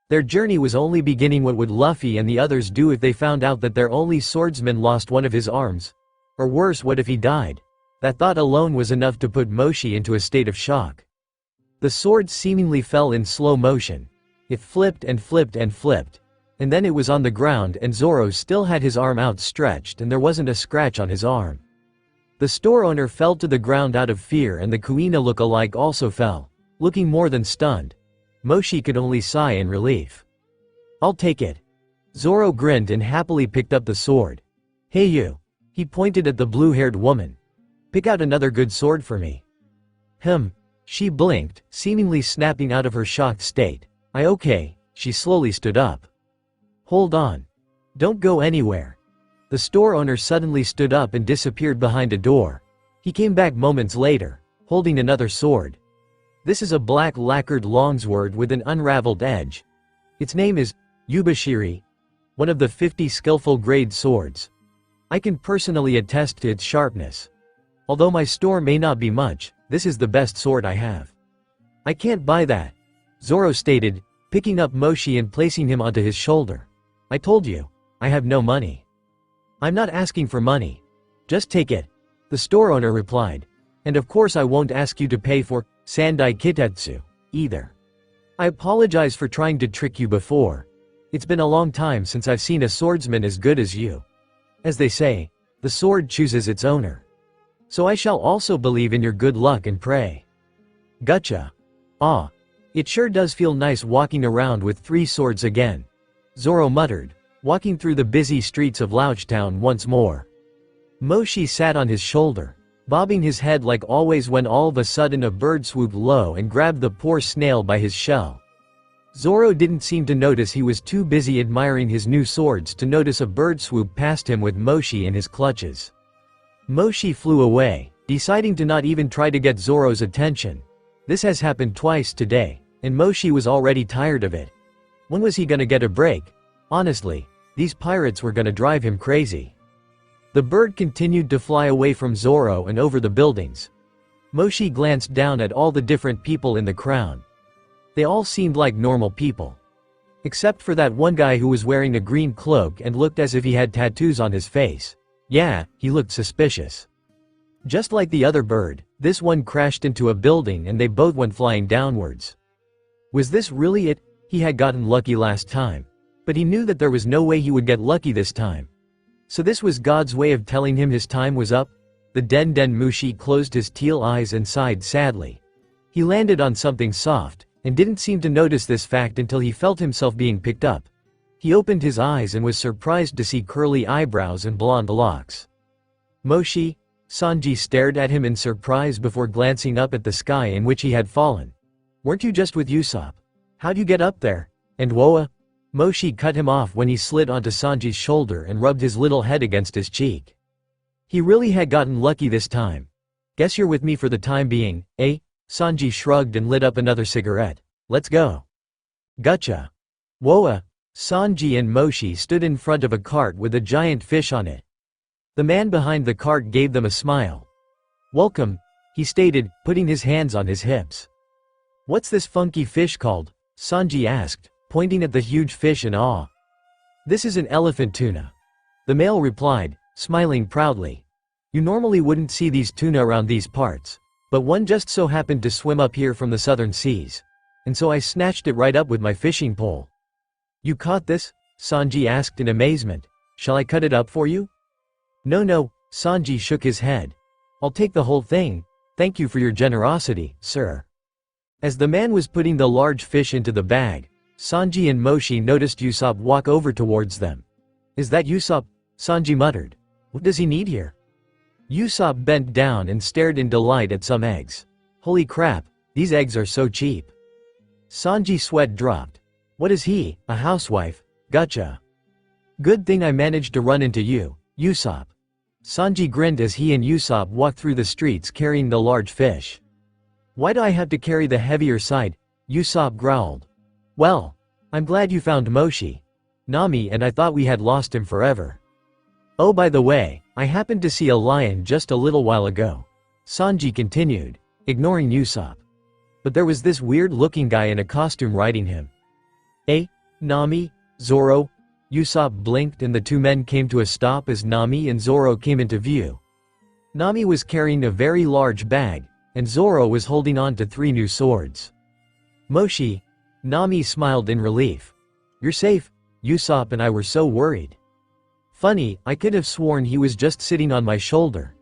Their journey was only beginning. What would Luffy and the others do if they found out that their only swordsman lost one of his arms? Or worse, what if he died? That thought alone was enough to put Moshi into a state of shock. The sword seemingly fell in slow motion. It flipped and flipped and flipped. And then it was on the ground and Zoro still had his arm outstretched and there wasn't a scratch on his arm. The store owner fell to the ground out of fear and the Kuina look-alike also fell, looking more than stunned. Moshi could only sigh in relief. I'll take it. Zoro grinned and happily picked up the sword. Hey you. He pointed at the blue-haired woman. Pick out another good sword for me. She blinked, seemingly snapping out of her shocked state. Okay. She slowly stood up. Hold on. Don't go anywhere. The store owner suddenly stood up and disappeared behind a door. He came back moments later, holding another sword. This is a black lacquered longsword with an unraveled edge. Its name is Yubashiri, one of the 50 skillful grade swords. I can personally attest to its sharpness. Although my store may not be much, this is the best sword I have. I can't buy that, Zoro stated, picking up Moshi and placing him onto his shoulder. I told you, I have no money. I'm not asking for money. Just take it, the store owner replied. And of course I won't ask you to pay for Sandai Kitetsu, either. I apologize for trying to trick you before. It's been a long time since I've seen a swordsman as good as you. As they say, the sword chooses its owner. So I shall also believe in your good luck and pray. Gotcha. Ah. It sure does feel nice walking around with 3 swords again. Zoro muttered, walking through the busy streets of Louchtown once more. Moshi sat on his shoulder, bobbing his head like always when all of a sudden a bird swooped low and grabbed the poor snail by his shell. Zoro didn't seem to notice. He was too busy admiring his new swords to notice a bird swoop past him with Moshi in his clutches. Moshi flew away, deciding to not even try to get Zoro's attention. This has happened twice today, and Moshi was already tired of it. When was he gonna get a break? Honestly, these pirates were gonna drive him crazy. The bird continued to fly away from Zoro and over the buildings. Moshi glanced down at all the different people in the crowd. They all seemed like normal people. Except for that one guy who was wearing a green cloak and looked as if he had tattoos on his face. Yeah, he looked suspicious. Just like the other bird, this one crashed into a building and they both went flying downwards. Was this really it? He had gotten lucky last time. But he knew that there was no way he would get lucky this time. So this was God's way of telling him his time was up? The Den Mushi closed his teal eyes and sighed sadly. He landed on something soft, and didn't seem to notice this fact until he felt himself being picked up. He opened his eyes and was surprised to see curly eyebrows and blonde locks. Moshi? Sanji stared at him in surprise before glancing up at the sky in which he had fallen. Weren't you just with Usopp? How'd you get up there? And Woa? Moshi cut him off when he slid onto Sanji's shoulder and rubbed his little head against his cheek. He really had gotten lucky this time. Guess you're with me for the time being, eh? Sanji shrugged and lit up another cigarette. Let's go. Gotcha. Woa. Sanji and Moshi stood in front of a cart with a giant fish on it. The man behind the cart gave them a smile. Welcome, he stated, putting his hands on his hips. What's this funky fish called? Sanji asked, pointing at the huge fish in awe. This is an elephant tuna. The male replied, smiling proudly. You normally wouldn't see these tuna around these parts, but one just so happened to swim up here from the southern seas. And so I snatched it right up with my fishing pole. You caught this? Sanji asked in amazement. Shall I cut it up for you? No, Sanji shook his head. I'll take the whole thing. Thank you for your generosity, sir. As the man was putting the large fish into the bag, Sanji and Moshi noticed Usopp walk over towards them. Is that Usopp? Sanji muttered. What does he need here? Usopp bent down and stared in delight at some eggs. Holy crap, these eggs are so cheap. Sanji's sweat dropped. What is he, a housewife? Gotcha. Good thing I managed to run into you, Usopp. Sanji grinned as he and Usopp walked through the streets carrying the large fish. Why do I have to carry the heavier side? Usopp growled. Well, I'm glad you found Moshi. Nami and I thought we had lost him forever. Oh, by the way, I happened to see a lion just a little while ago. Sanji continued, ignoring Usopp. But there was this weird-looking guy in a costume riding him. Eh? Nami? Zoro? Usopp blinked and the two men came to a stop as Nami and Zoro came into view. Nami was carrying a very large bag, and Zoro was holding on to 3 new swords. Moshi? Nami smiled in relief. You're safe? Usopp and I were so worried. Funny, I could have sworn he was just sitting on my shoulder.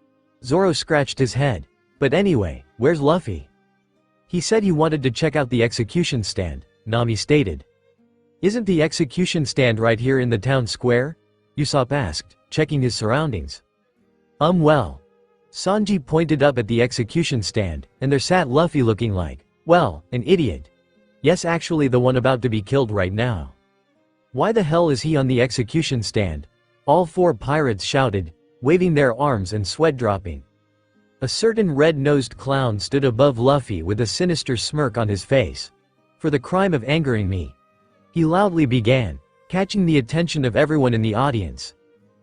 Zoro scratched his head. But anyway, where's Luffy? He said he wanted to check out the execution stand, Nami stated. Isn't the execution stand right here in the town square? Usopp asked, checking his surroundings. Well. Sanji pointed up at the execution stand, and there sat Luffy looking like, well, an idiot. Yes, actually the one about to be killed right now. Why the hell is he on the execution stand? All 4 pirates shouted, waving their arms and sweat dropping. A certain red-nosed clown stood above Luffy with a sinister smirk on his face. For the crime of angering me. He loudly began, catching the attention of everyone in the audience.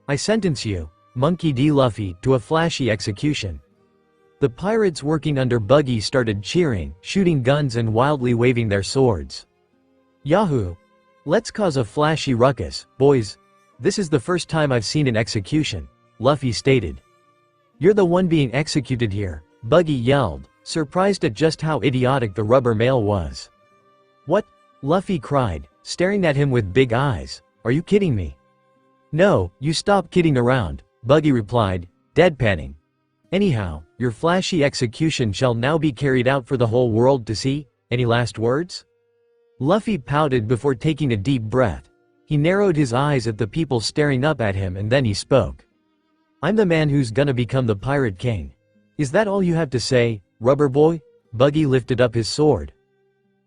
I sentence you, Monkey D. Luffy, to a flashy execution. The pirates working under Buggy started cheering, shooting guns and wildly waving their swords. Yahoo! Let's cause a flashy ruckus, boys. This is the first time I've seen an execution, Luffy stated. You're the one being executed here, Buggy yelled, surprised at just how idiotic the rubber male was. What? Luffy cried, staring at him with big eyes. Are you kidding me? No, you stop kidding around, Buggy replied, deadpanning. Anyhow, your flashy execution shall now be carried out for the whole world to see. Any last words? Luffy pouted before taking a deep breath. He narrowed his eyes at the people staring up at him and then he spoke. I'm the man who's gonna become the Pirate King. Is that all you have to say, Rubber Boy? Buggy lifted up his sword.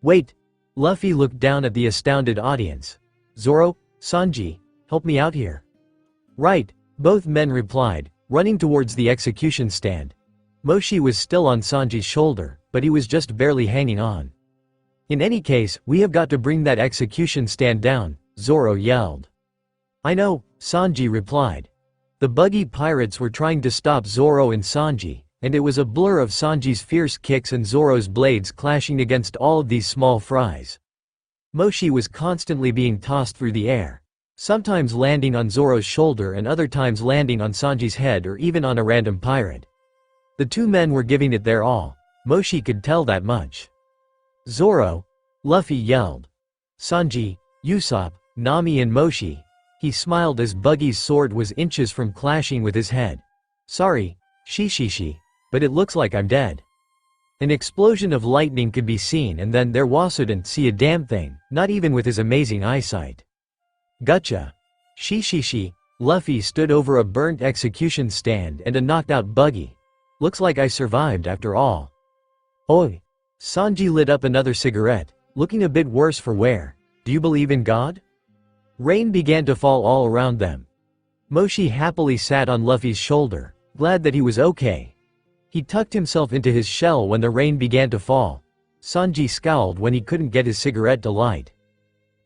Wait. Luffy looked down at the astounded audience. Zoro, Sanji, help me out here. Right, both men replied, running towards the execution stand. Moshi was still on Sanji's shoulder, but he was just barely hanging on. In any case, we have got to bring that execution stand down, Zoro yelled. I know, Sanji replied. The Buggy pirates were trying to stop Zoro and Sanji, and it was a blur of Sanji's fierce kicks and Zoro's blades clashing against all of these small fries. Moshi was constantly being tossed through the air, sometimes landing on Zoro's shoulder and other times landing on Sanji's head or even on a random pirate. The two men were giving it their all, Moshi could tell that much. Zoro! Luffy yelled. Sanji, Usopp, Nami and Moshi. He smiled as Buggy's sword was inches from clashing with his head. Sorry, Shishishi, but it looks like I'm dead. An explosion of lightning could be seen and then there wasn't see a damn thing, not even with his amazing eyesight. Gotcha. Shishishi, Luffy stood over a burnt execution stand and a knocked out Buggy. Looks like I survived after all. Oi. Sanji lit up another cigarette, looking a bit worse for wear. Do you believe in God? Rain began to fall all around them. Moshi happily sat on Luffy's shoulder, glad that he was okay. He tucked himself into his shell when the rain began to fall. Sanji scowled when he couldn't get his cigarette to light.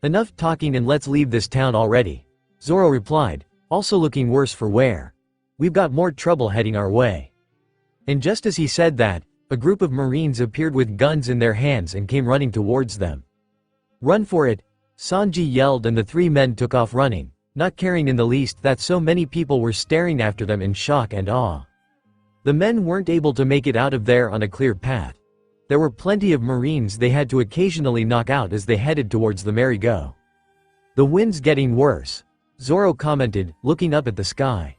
Enough talking and let's leave this town already, Zoro replied, also looking worse for wear. We've got more trouble heading our way. And just as he said that, a group of Marines appeared with guns in their hands and came running towards them. Run for it, Sanji yelled and the three men took off running, not caring in the least that so many people were staring after them in shock and awe. The men weren't able to make it out of there on a clear path. There were plenty of Marines they had to occasionally knock out as they headed towards the merry-go. The wind's getting worse, Zoro commented, looking up at the sky.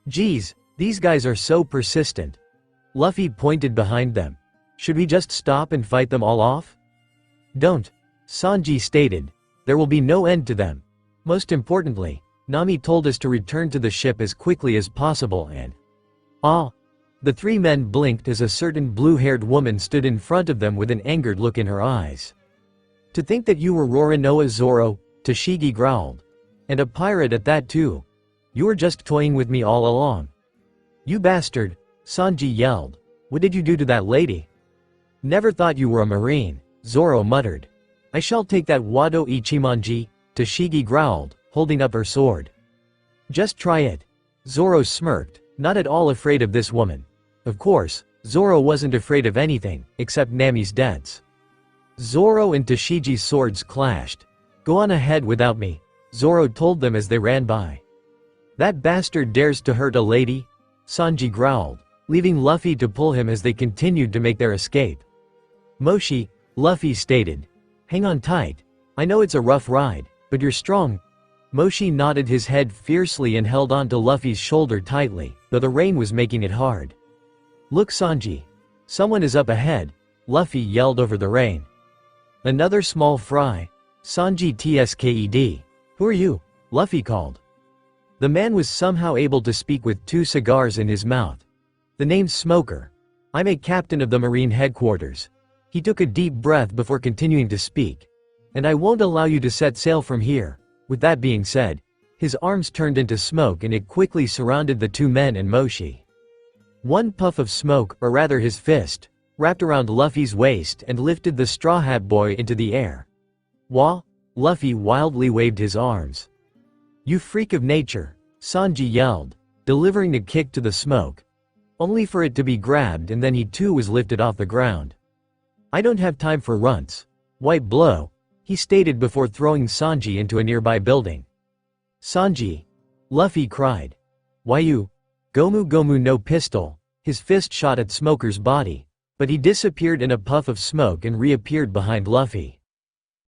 Geez, these guys are so persistent. Luffy pointed behind them. Should we just stop and fight them all off? Don't, Sanji stated. There will be no end to them. Most importantly, Nami told us to return to the ship as quickly as possible and… Ah! The three men blinked as a certain blue-haired woman stood in front of them with an angered look in her eyes. To think that you were Roronoa Zoro, Tashigi growled. And a pirate at that too. You were just toying with me all along. You bastard, Sanji yelled. What did you do to that lady? Never thought you were a marine, Zoro muttered. I shall take that Wado Ichimonji, Tashigi growled, holding up her sword. Just try it. Zoro smirked, not at all afraid of this woman. Of course, Zoro wasn't afraid of anything, except Nami's debts. Zoro and Tashigi's swords clashed. Go on ahead without me, Zoro told them as they ran by. That bastard dares to hurt a lady? Sanji growled, leaving Luffy to pull him as they continued to make their escape. Moshi, Luffy stated. Hang on tight. I know it's a rough ride, but you're strong. Moshi nodded his head fiercely and held on to Luffy's shoulder tightly, though the rain was making it hard. Look Sanji. Someone is up ahead, Luffy yelled over the rain. Another small fry. Sanji tsked. Who are you? Luffy called. The man was somehow able to speak with 2 cigars in his mouth. The name's Smoker. I'm a captain of the Marine headquarters. He took a deep breath before continuing to speak. And I won't allow you to set sail from here. With that being said, his arms turned into smoke and it quickly surrounded the 2 men and Moshi. One puff of smoke, or rather his fist, wrapped around Luffy's waist and lifted the Straw Hat Boy into the air. Wah! Luffy wildly waved his arms. You freak of nature, Sanji yelled, delivering a kick to the smoke. Only for it to be grabbed and then he too was lifted off the ground. I don't have time for runts. White blow, he stated before throwing Sanji into a nearby building. Sanji! Luffy cried. Why you? Gomu Gomu no pistol, his fist shot at Smoker's body, but he disappeared in a puff of smoke and reappeared behind Luffy.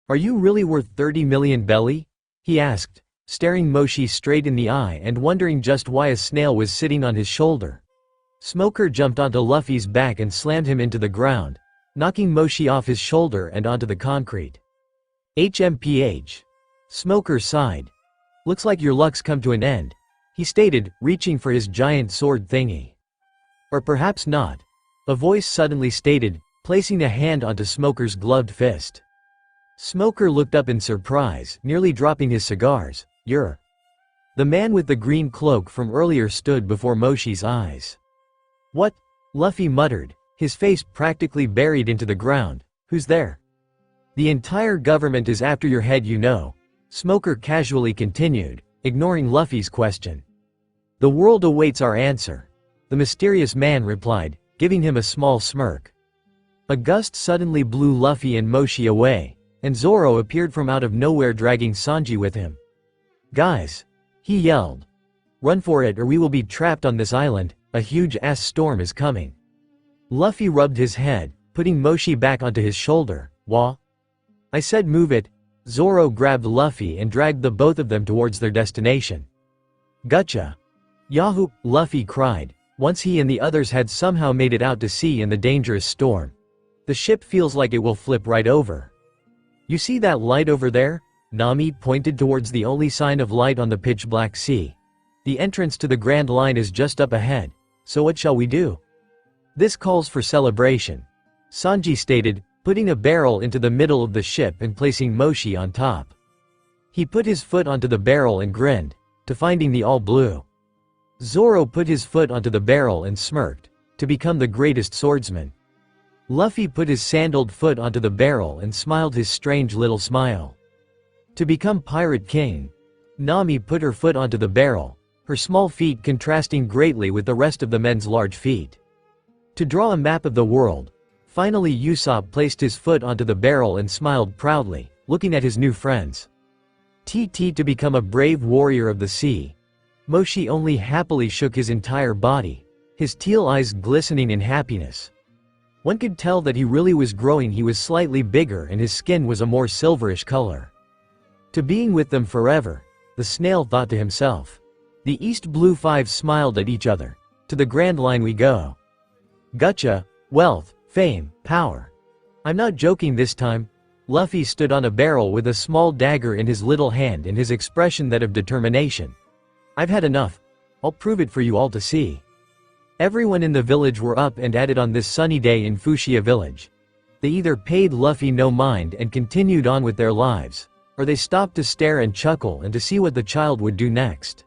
Are you really worth 30 million belly? He asked, staring Moshi straight in the eye and wondering just why a snail was sitting on his shoulder. Smoker jumped onto Luffy's back and slammed him into the ground, knocking Moshi off his shoulder and onto the concrete. HMPH. Smoker sighed. Looks like your luck's come to an end, he stated, reaching for his giant sword thingy. Or perhaps not. A voice suddenly stated, placing a hand onto Smoker's gloved fist. Smoker looked up in surprise, nearly dropping his cigars. You're... The man with the green cloak from earlier stood before Moshi's eyes. What? Luffy muttered, his face practically buried into the ground. Who's there? The entire government is after your head, you know, Smoker casually continued, ignoring Luffy's question. The world awaits our answer, the mysterious man replied, giving him a small smirk. A gust suddenly blew Luffy and Moshi away, and Zoro appeared from out of nowhere dragging Sanji with him. Guys! He yelled. Run for it or we will be trapped on this island, a huge-ass storm is coming. Luffy rubbed his head, putting Moshi back onto his shoulder. Wah? I said move it. Zoro grabbed Luffy and dragged the both of them towards their destination. Gotcha! Yahoo! Luffy cried, once he and the others had somehow made it out to sea in the dangerous storm. The ship feels like it will flip right over. You see that light over there? Nami pointed towards the only sign of light on the pitch-black sea. The entrance to the Grand Line is just up ahead, so what shall we do? This calls for celebration, Sanji stated, putting a barrel into the middle of the ship and placing Moshi on top. He put his foot onto the barrel and grinned, to finding the all blue. Zoro put his foot onto the barrel and smirked, to become the greatest swordsman. Luffy put his sandaled foot onto the barrel and smiled his strange little smile. To become Pirate King. Nami put her foot onto the barrel, her small feet contrasting greatly with the rest of the men's large feet. To draw a map of the world. Finally Usopp placed his foot onto the barrel and smiled proudly, looking at his new friends. TT to become a brave warrior of the sea. Moshi only happily shook his entire body, his teal eyes glistening in happiness. One could tell that he really was growing. He was slightly bigger and his skin was a more silverish color. To being with them forever, the snail thought to himself. The East Blue Five smiled at each other. To the Grand Line we go. Gotcha, wealth, fame, power. I'm not joking this time. Luffy stood on a barrel with a small dagger in his little hand and his expression that of determination. I've had enough. I'll prove it for you all to see. Everyone in the village were up and at it on this sunny day in Fuchsia village. They either paid Luffy no mind and continued on with their lives, or they stopped to stare and chuckle and to see what the child would do next.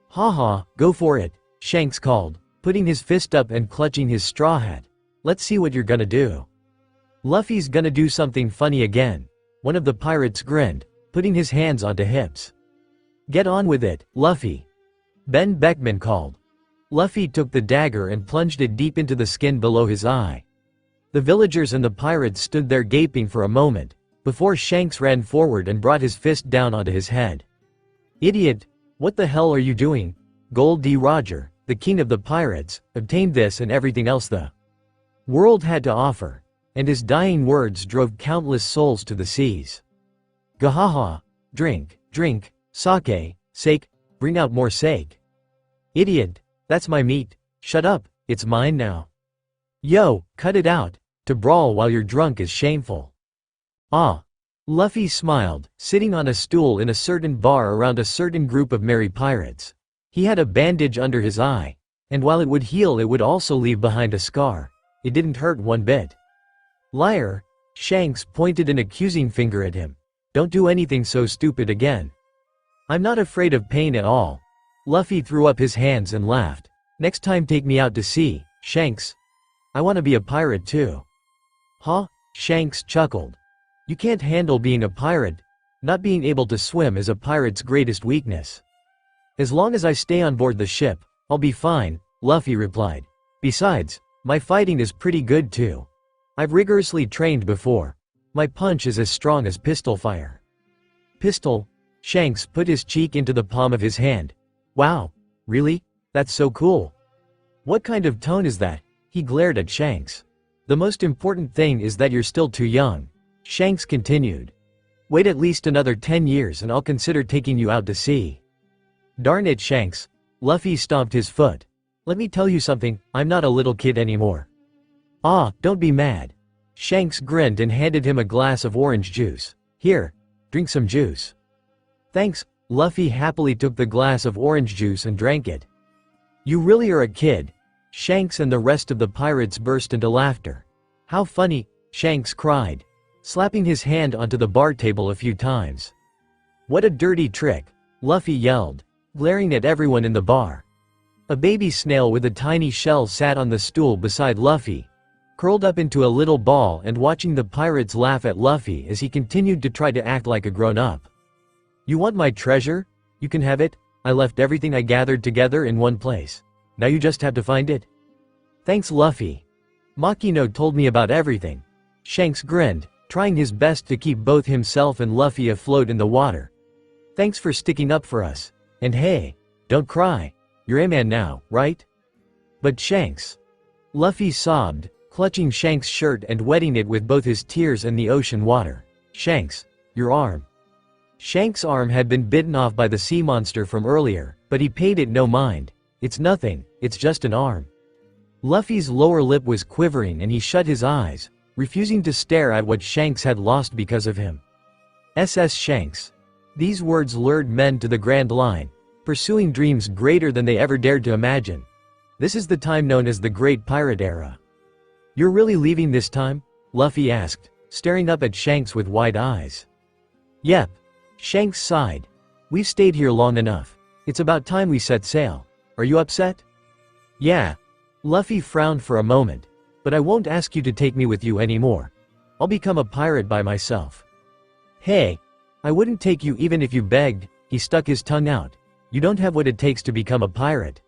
"Haha, go for it," Shanks called, putting his fist up and clutching his straw hat. "Let's see what you're gonna do." "Luffy's gonna do something funny again," one of the pirates grinned, putting his hands onto hips. "Get on with it, Luffy," Ben Beckman called. Luffy took the dagger and plunged it deep into the skin below his eye. The villagers and the pirates stood there gaping for a moment, before Shanks ran forward and brought his fist down onto his head. "Idiot, what the hell are you doing? Gold D. Roger, the king of the pirates, obtained this and everything else the world had to offer," and his dying words drove countless souls to the seas. "Gahaha, drink, drink, sake, bring out more sake." "Idiot, that's my meat, shut up, it's mine now." "Yo, cut it out, to brawl while you're drunk is shameful." "Ah." Luffy smiled, sitting on a stool in a certain bar around a certain group of merry pirates. He had a bandage under his eye, and while it would heal it would also leave behind a scar. It didn't hurt one bit. "Liar," Shanks pointed an accusing finger at him. "Don't do anything so stupid again." "I'm not afraid of pain at all." Luffy threw up his hands and laughed. "Next time take me out to sea, Shanks. I want to be a pirate too." "Huh?" Shanks chuckled. "You can't handle being a pirate. Not being able to swim is a pirate's greatest weakness." "As long as I stay on board the ship, I'll be fine," Luffy replied. "Besides, my fighting is pretty good too. I've rigorously trained before. My punch is as strong as pistol fire." "Pistol?" Shanks put his cheek into the palm of his hand. "Wow, really? That's so cool. What kind of tone is that?" He glared at Shanks. "The most important thing is that you're still too young," Shanks continued. "Wait at least another 10 years and I'll consider taking you out to sea." "Darn it, Shanks." Luffy stomped his foot. "Let me tell you something, I'm not a little kid anymore." "Ah, don't be mad." Shanks grinned and handed him a glass of orange juice. "Here, drink some juice." "Thanks." Luffy happily took the glass of orange juice and drank it. "You really are a kid." Shanks and the rest of the pirates burst into laughter. "How funny," Shanks cried, slapping his hand onto the bar table a few times. "What a dirty trick," Luffy yelled, glaring at everyone in the bar. A baby snail with a tiny shell sat on the stool beside Luffy, curled up into a little ball and watching the pirates laugh at Luffy as he continued to try to act like a grown-up. "You want my treasure? You can have it. I left everything I gathered together in one place. Now you just have to find it." "Thanks, Luffy. Makino told me about everything." Shanks grinned, trying his best to keep both himself and Luffy afloat in the water. "Thanks for sticking up for us. And hey, don't cry. You're a man now, right?" "But Shanks." Luffy sobbed, clutching Shanks' shirt and wetting it with both his tears and the ocean water. "Shanks, your arm." Shanks' arm had been bitten off by the sea monster from earlier, but he paid it no mind. "It's nothing, it's just an arm." Luffy's lower lip was quivering and he shut his eyes, refusing to stare at what Shanks had lost because of him. SS Shanks. These words lured men to the Grand Line, pursuing dreams greater than they ever dared to imagine. This is the time known as the Great Pirate Era. "You're really leaving this time?" Luffy asked, staring up at Shanks with wide eyes. "Yep." Shanks sighed. "We've stayed here long enough. It's about time we set sail. Are you upset?" "Yeah." Luffy frowned for a moment. "But I won't ask you to take me with you anymore. I'll become a pirate by myself." "Hey, I wouldn't take you even if you begged." He stuck his tongue out. "You don't have what it takes to become a pirate."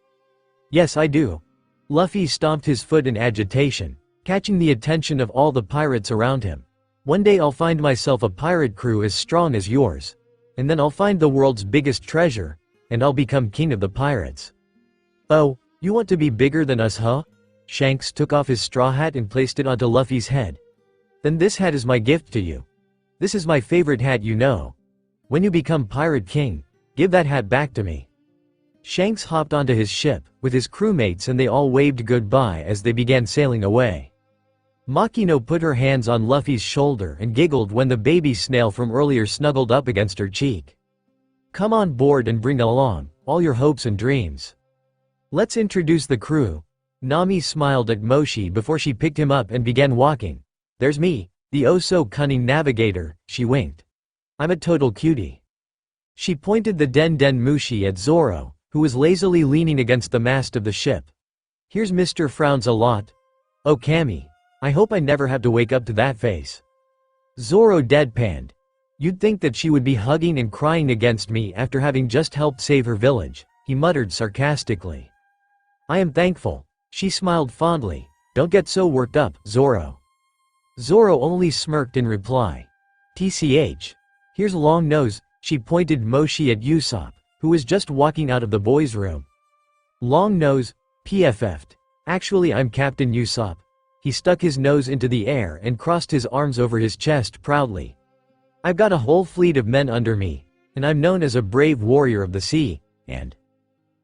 "Yes, I do." Luffy stomped his foot in agitation, catching the attention of all the pirates around him. "One day I'll find myself a pirate crew as strong as yours. And then I'll find the world's biggest treasure, and I'll become king of the pirates." "Oh, you want to be bigger than us, huh?" Shanks took off his straw hat and placed it onto Luffy's head. "Then this hat is my gift to you. This is my favorite hat, you know. When you become Pirate King, give that hat back to me." Shanks hopped onto his ship, with his crewmates, and they all waved goodbye as they began sailing away. Makino put her hands on Luffy's shoulder and giggled when the baby snail from earlier snuggled up against her cheek. "Come on board and bring along all your hopes and dreams. Let's introduce the crew. Nami smiled at Moshi before she picked him up and began walking. "There's me, the oh-so-cunning navigator," she winked. "I'm a total cutie." She pointed the Den Den Mushi at Zoro, who was lazily leaning against the mast of the ship. "Here's Mr. Frowns a lot. Oh Cammy. I hope I never have to wake up to that face." Zoro deadpanned. "You'd think that she would be hugging and crying against me after having just helped save her village," he muttered sarcastically. "I am thankful." She smiled fondly. "Don't get so worked up, Zoro." Zoro only smirked in reply. "TCH. Here's Long Nose," she pointed Moshi at Usopp, who was just walking out of the boys' room. "Long Nose, PFF'd. Actually I'm Captain Usopp." He stuck his nose into the air and crossed his arms over his chest proudly. "I've got a whole fleet of men under me, and I'm known as a brave warrior of the sea, and—"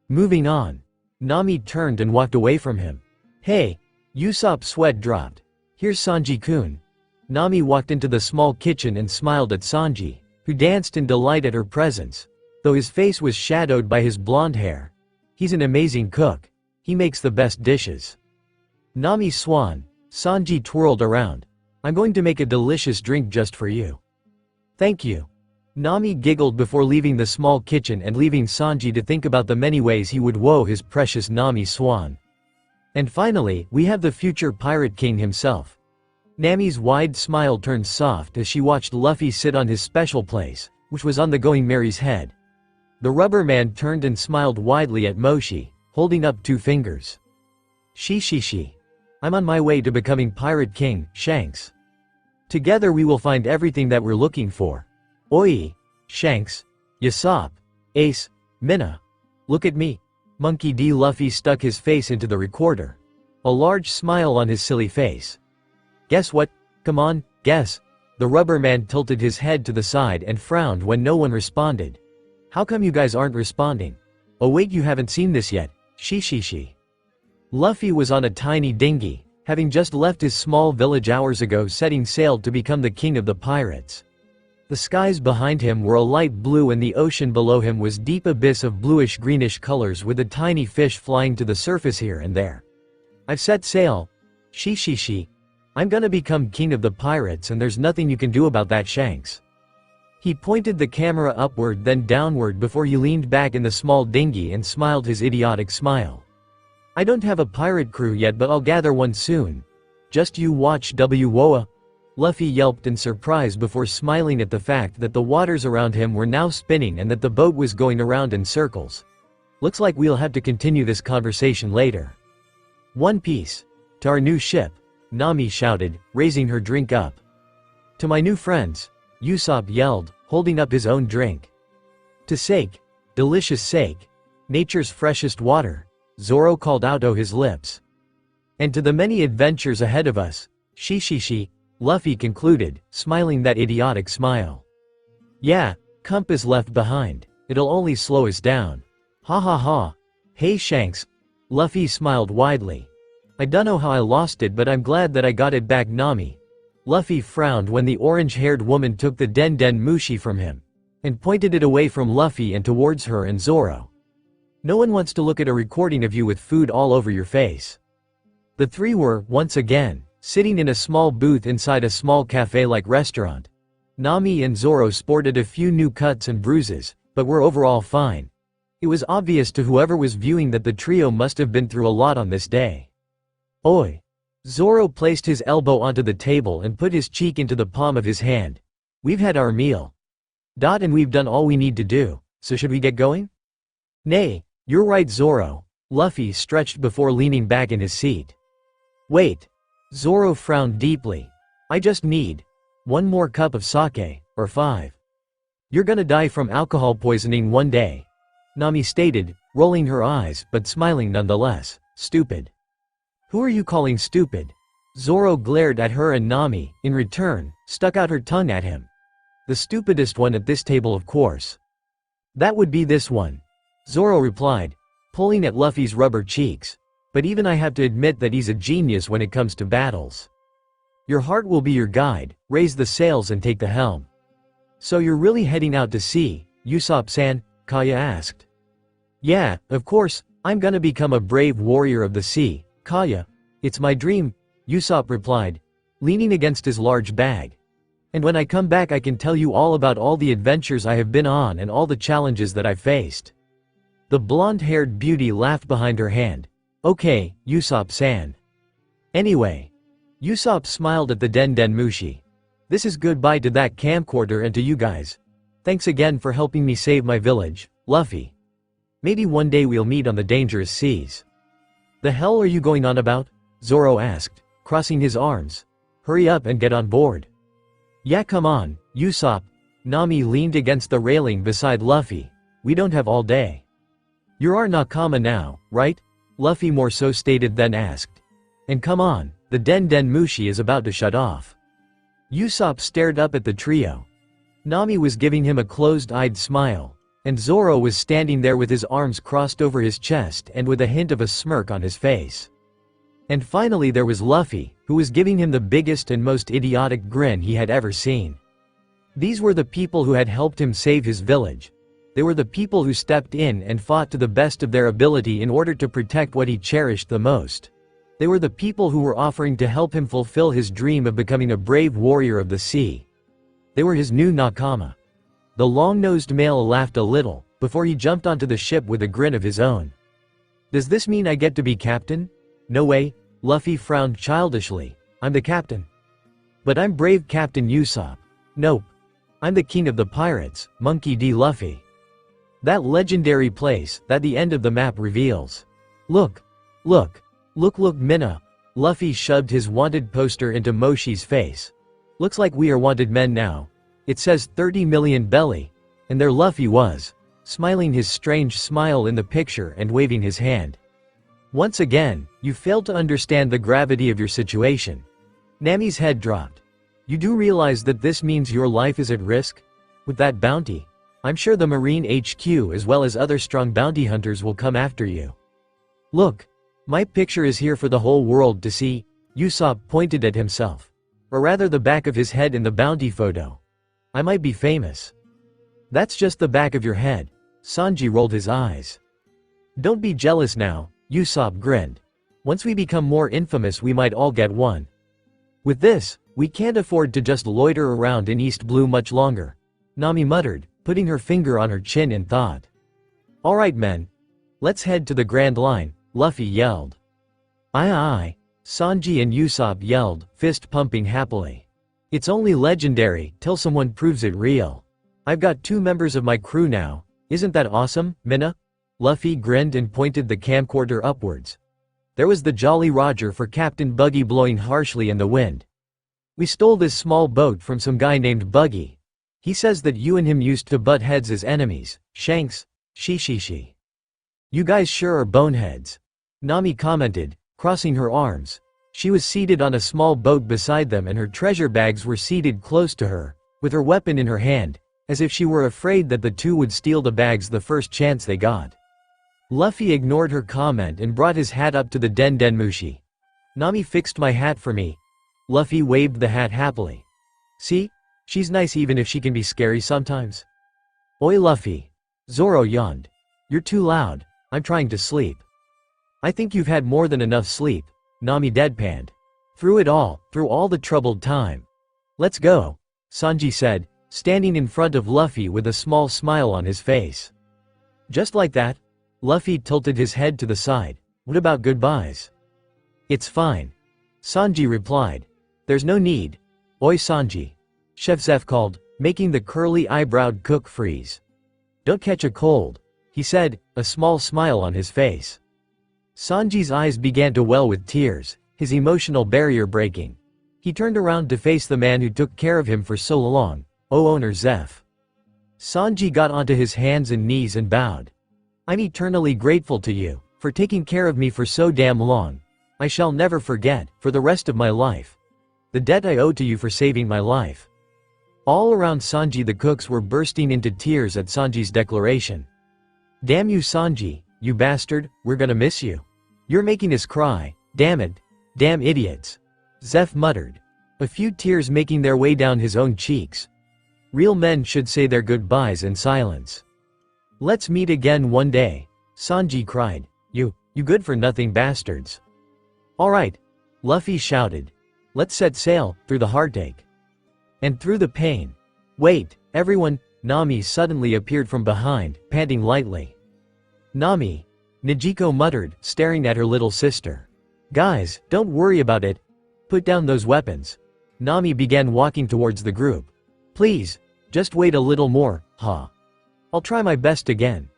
Moving on. Nami turned and walked away from him. "Hey!" Usopp's sweat dropped. "Here's Sanji-kun." Nami walked into the small kitchen and smiled at Sanji, who danced in delight at her presence, though his face was shadowed by his blonde hair. "He's an amazing cook. He makes the best dishes." Nami swan. Sanji twirled around. "I'm going to make a delicious drink just for you." "Thank you." Nami giggled before leaving the small kitchen and leaving Sanji to think about the many ways he would woe his precious Nami swan. And finally, we have the future Pirate King himself. Nami's wide smile turned soft as she watched Luffy sit on his special place, which was on the Going Merry's head. The rubber man turned and smiled widely at Moshi, holding up 2 fingers. She. I'm on my way to becoming Pirate King, Shanks. Together we will find everything that we're looking for. Oi! Shanks. Usopp. Ace. Minna. Look at me. Monkey D. Luffy stuck his face into the recorder. A large smile on his silly face. "Guess what? Come on, guess." The rubber man tilted his head to the side and frowned when no one responded. "How come you guys aren't responding? Oh wait, you haven't seen this yet. She. Luffy was on a tiny dinghy, having just left his small village hours ago, setting sail to become the king of the pirates. The skies behind him were a light blue and the ocean below him was deep abyss of bluish-greenish colors with a tiny fish flying to the surface here and there. "I've set sail. She. I'm gonna become king of the pirates and there's nothing you can do about that, Shanks." He pointed the camera upward then downward before he leaned back in the small dinghy and smiled his idiotic smile. "I don't have a pirate crew yet, but I'll gather one soon. Just you watch, Woa." Luffy yelped in surprise before smiling at the fact that the waters around him were now spinning and that the boat was going around in circles. "Looks like we'll have to continue this conversation later." "One Piece. To our new ship," Nami shouted, raising her drink up. "To my new friends," Usopp yelled, holding up his own drink. "To sake. Delicious sake. Nature's freshest water," Zoro called out o his lips. "And to the many adventures ahead of us, she, Luffy concluded, smiling that idiotic smile. "Yeah, compass left behind. It'll only slow us down. Ha. Hey Shanks." Luffy smiled widely. "I dunno how I lost it, but I'm glad that I got it back, Nami." Luffy frowned when the orange-haired woman took the Den Den Mushi from him and pointed it away from Luffy and towards her and Zoro. "No one wants to look at a recording of you with food all over your face." The three were, once again, sitting in a small booth inside a small cafe-like restaurant. Nami and Zoro sported a few new cuts and bruises, but were overall fine. It was obvious to whoever was viewing that the trio must have been through a lot on this day. "Oi!" Zoro placed his elbow onto the table and put his cheek into the palm of his hand. "We've had our meal. And we've done all we need to do, so should we get going?" "Nay, you're right, Zoro." Luffy stretched before leaning back in his seat. "Wait." Zoro frowned deeply. "I just need 1 more cup of sake, or 5. You're gonna die from alcohol poisoning one day," Nami stated, rolling her eyes but smiling nonetheless. "Stupid." "Who are you calling stupid?" Zoro glared at her and Nami, in return, stuck out her tongue at him. "The stupidest one at this table, of course." "That would be this one," Zoro replied, pulling at Luffy's rubber cheeks. "But even I have to admit that he's a genius when it comes to battles." "Your heart will be your guide, raise the sails and take the helm." "So you're really heading out to sea, Usopp-san?" Kaya asked. "Yeah, of course, I'm gonna become a brave warrior of the sea, Kaya, it's my dream, Usopp replied, leaning against his large bag. And when I come back I can tell you all about all the adventures I have been on and all the challenges that I've faced. The blonde-haired beauty laughed behind her hand. Okay, Usopp-san. Anyway. Usopp smiled at the Den Den Mushi. This is goodbye to that camcorder and to you guys. Thanks again for helping me save my village, Luffy. Maybe one day we'll meet on the dangerous seas. The hell are you going on about? Zoro asked, crossing his arms. Hurry up and get on board. Yeah, come on, Usopp. Nami leaned against the railing beside Luffy. We don't have all day. You're our nakama now, right? Luffy more so stated than asked. And come on, the Den Den Mushi is about to shut off. Usopp stared up at the trio. Nami was giving him a closed-eyed smile, and Zoro was standing there with his arms crossed over his chest and with a hint of a smirk on his face. And finally there was Luffy, who was giving him the biggest and most idiotic grin he had ever seen. These were the people who had helped him save his village. They were the people who stepped in and fought to the best of their ability in order to protect what he cherished the most. They were the people who were offering to help him fulfill his dream of becoming a brave warrior of the sea. They were his new nakama. The long-nosed male laughed a little, before he jumped onto the ship with a grin of his own. Does this mean I get to be captain? No way, Luffy frowned childishly. I'm the captain. But I'm brave Captain Usopp. Nope. I'm the king of the pirates, Monkey D. Luffy. That legendary place that the end of the map reveals. Look. Look. Look Minna. Luffy shoved his wanted poster into Moshi's face. Looks like we are wanted men now. It says 30 million belly. And there Luffy was, smiling his strange smile in the picture and waving his hand. Once again, you failed to understand the gravity of your situation. Nami's head dropped. You do realize that this means your life is at risk? With that bounty, I'm sure the Marine HQ as well as other strong bounty hunters will come after you. Look, my picture is here for the whole world to see, Usopp pointed at himself. Or rather the back of his head in the bounty photo. I might be famous. That's just the back of your head. Sanji rolled his eyes. Don't be jealous now, Usopp grinned. Once we become more infamous we might all get one. With this, we can't afford to just loiter around in East Blue much longer, Nami muttered, putting her finger on her chin in thought. Alright men. Let's head to the Grand Line, Luffy yelled. Aye aye, Sanji and Usopp yelled, fist pumping happily. It's only legendary, till someone proves it real. I've got 2 members of my crew now, isn't that awesome, Minna? Luffy grinned and pointed the camcorder upwards. There was the Jolly Roger for Captain Buggy blowing harshly in the wind. We stole this small boat from some guy named Buggy. He says that you and him used to butt heads as enemies, Shanks, she. You guys sure are boneheads. Nami commented, crossing her arms. She was seated on a small boat beside them and her treasure bags were seated close to her, with her weapon in her hand, as if she were afraid that the two would steal the bags the first chance they got. Luffy ignored her comment and brought his hat up to the Den Den Mushi. Nami fixed my hat for me. Luffy waved the hat happily. See? She's nice even if she can be scary sometimes. Oi Luffy. Zoro yawned. You're too loud, I'm trying to sleep. I think you've had more than enough sleep, Nami deadpanned. Through all the troubled time. Let's go, Sanji said, standing in front of Luffy with a small smile on his face. Just like that? Luffy tilted his head to the side. What about goodbyes? It's fine. Sanji replied. There's no need. Oi Sanji. Chef Zeph called, making the curly-eyebrowed cook freeze. Don't catch a cold, he said, a small smile on his face. Sanji's eyes began to well with tears, his emotional barrier breaking. He turned around to face the man who took care of him for so long, owner Zeph. Sanji got onto his hands and knees and bowed. I'm eternally grateful to you, for taking care of me for so damn long. I shall never forget, for the rest of my life. The debt I owe to you for saving my life. All around Sanji the cooks were bursting into tears at Sanji's declaration. Damn you Sanji, you bastard, we're gonna miss you. You're making us cry, damn it, damn idiots. Zeph muttered. A few tears making their way down his own cheeks. Real men should say their goodbyes in silence. Let's meet again one day, Sanji cried. You good-for-nothing bastards. Alright, Luffy shouted. Let's set sail, through the heartache. And through the pain. Wait, everyone, Nami suddenly appeared from behind, panting lightly. Nami, Nijiko muttered, staring at her little sister. Guys, don't worry about it. Put down those weapons. Nami began walking towards the group. Please, just wait a little more, huh? I'll try my best again.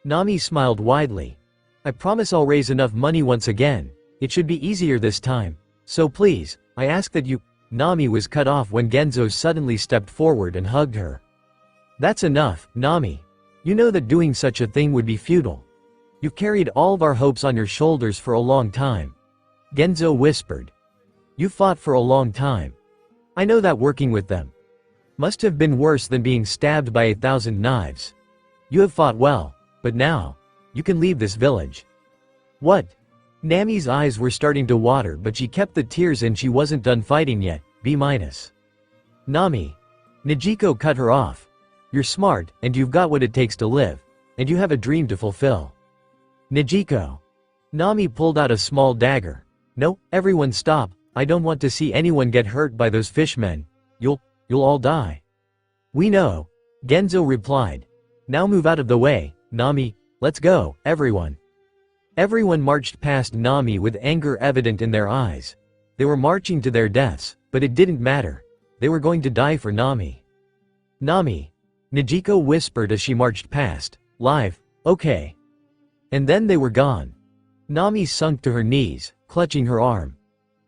Nami smiled widely. I promise I'll raise enough money once again. It should be easier this time. So please, I ask that you— Nami was cut off when Genzo suddenly stepped forward and hugged her. That's enough, Nami. You know that doing such a thing would be futile. You've carried all of our hopes on your shoulders for a long time. Genzo whispered. You fought for a long time. I know that working with them must have been worse than being stabbed by 1,000 knives. You have fought well, but now, you can leave this village. What? Nami's eyes were starting to water, but she kept the tears in. She wasn't done fighting yet. B-. Nami. Nijiko cut her off. You're smart, and you've got what it takes to live. And you have a dream to fulfill. Nijiko. Nami pulled out a small dagger. No, everyone stop. I don't want to see anyone get hurt by those fishmen. You'll all die. We know. Genzo replied. Now move out of the way, Nami. Let's go, everyone. Everyone marched past Nami with anger evident in their eyes. They were marching to their deaths, but it didn't matter. They were going to die for Nami. Nami. Nijiko whispered as she marched past. Live, okay. And then they were gone. Nami sunk to her knees, clutching her arm.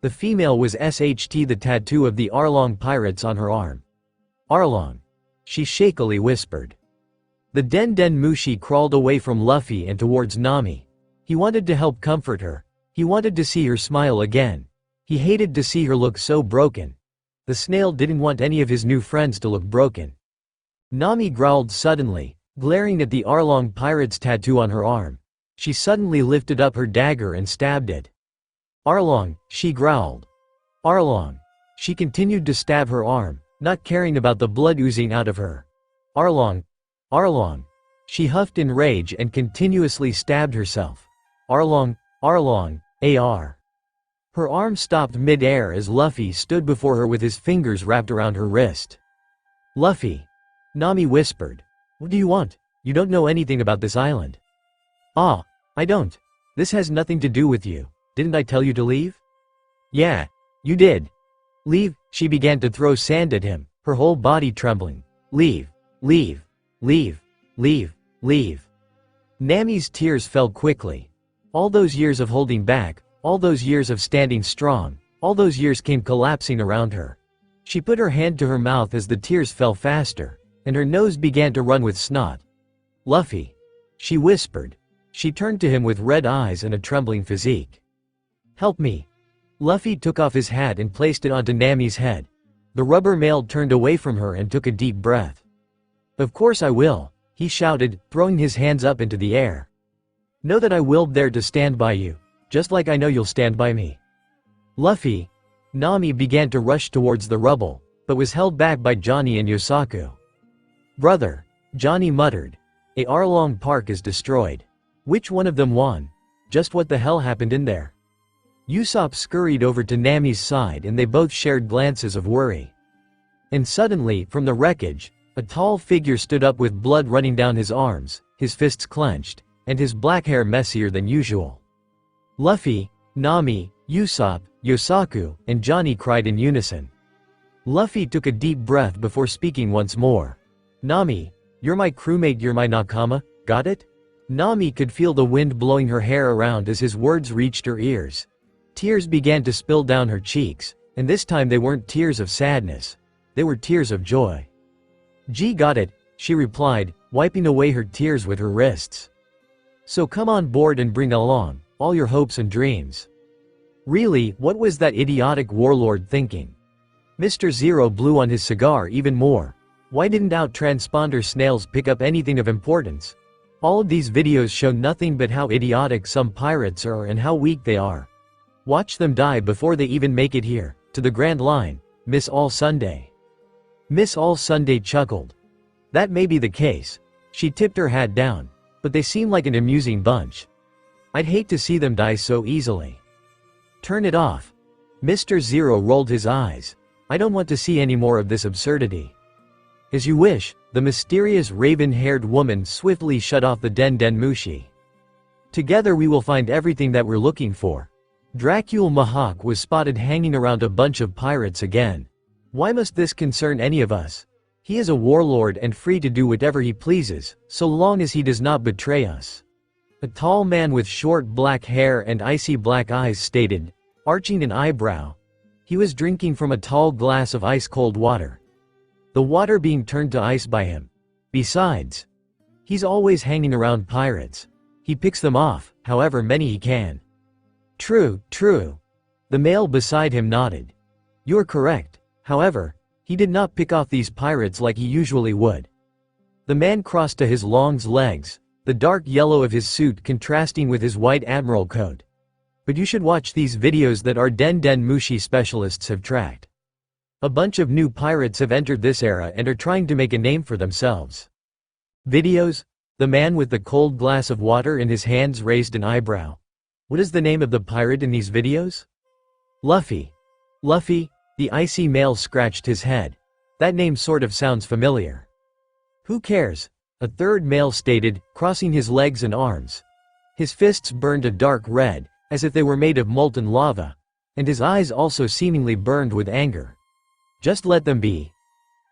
The female was SHT, the tattoo of the Arlong pirates on her arm. Arlong. She shakily whispered. The Den Mushi crawled away from Luffy and towards Nami. He wanted to help comfort her. He wanted to see her smile again. He hated to see her look so broken. The snail didn't want any of his new friends to look broken. Nami growled suddenly, glaring at the Arlong pirate's tattoo on her arm. She suddenly lifted up her dagger and stabbed it. Arlong, she growled. Arlong. She continued to stab her arm, not caring about the blood oozing out of her. Arlong. Arlong. She huffed in rage and continuously stabbed herself. Arlong, Arlong, AR. Her arm stopped mid-air as Luffy stood before her with his fingers wrapped around her wrist. Luffy. Nami whispered. What do you want? You don't know anything about this island. Ah, I don't. This has nothing to do with you. Didn't I tell you to leave? Yeah, you did. Leave. She began to throw sand at him, her whole body trembling. Leave, leave, leave, leave, leave. Nami's tears fell quickly. All those years of holding back, all those years of standing strong, all those years came collapsing around her. She put her hand to her mouth as the tears fell faster, and her nose began to run with snot. Luffy. She whispered. She turned to him with red eyes and a trembling physique. Help me. Luffy took off his hat and placed it onto Nami's head. The rubber male turned away from her and took a deep breath. Of course I will, he shouted, throwing his hands up into the air. Know that I will be there to stand by you, just like I know you'll stand by me. Luffy. Nami began to rush towards the rubble, but was held back by Johnny and Yosaku. Brother. Johnny muttered. A Arlong Park is destroyed. Which one of them won? Just what the hell happened in there? Usopp scurried over to Nami's side and they both shared glances of worry. And suddenly, from the wreckage, a tall figure stood up with blood running down his arms, his fists clenched, and his black hair messier than usual. Luffy, Nami, Usopp, Yosaku, and Johnny cried in unison. Luffy took a deep breath before speaking once more. Nami, you're my crewmate, you're my nakama, got it? Nami could feel the wind blowing her hair around as his words reached her ears. Tears began to spill down her cheeks, and this time they weren't tears of sadness. They were tears of joy. G got it, she replied, wiping away her tears with her wrists. So come on board and bring along all your hopes and dreams. Really, what was that idiotic warlord thinking? Mr. Zero blew on his cigar even more. Why didn't out-transponder snails pick up anything of importance? All of these videos show nothing but how idiotic some pirates are and how weak they are. Watch them die before they even make it here, to the Grand Line, Miss All Sunday. Miss All Sunday chuckled. That may be the case. She tipped her hat down. But they seem like an amusing bunch. I'd hate to see them die so easily. Turn it off. Mr. Zero rolled his eyes. I don't want to see any more of this absurdity. As you wish, the mysterious raven-haired woman swiftly shut off the Den Den Mushi. Together we will find everything that we're looking for. Dracul Mahawk was spotted hanging around a bunch of pirates again. Why must this concern any of us? He is a warlord and free to do whatever he pleases, so long as he does not betray us. A tall man with short black hair and icy black eyes stated, arching an eyebrow. He was drinking from a tall glass of ice-cold water. The water being turned to ice by him. Besides, he's always hanging around pirates. He picks them off, however many he can. True, true. The male beside him nodded. You're correct. However, he did not pick off these pirates like he usually would. The man crossed to his long legs, the dark yellow of his suit contrasting with his white admiral coat. But you should watch these videos that our Den Den Mushi specialists have tracked. A bunch of new pirates have entered this era and are trying to make a name for themselves. Videos? The man with the cold glass of water in his hands raised an eyebrow. What is the name of the pirate in these videos? Luffy. Luffy? The icy male scratched his head. That name sort of sounds familiar. Who cares? A third male stated, crossing his legs and arms. His fists burned a dark red, as if they were made of molten lava, and his eyes also seemingly burned with anger. Just let them be.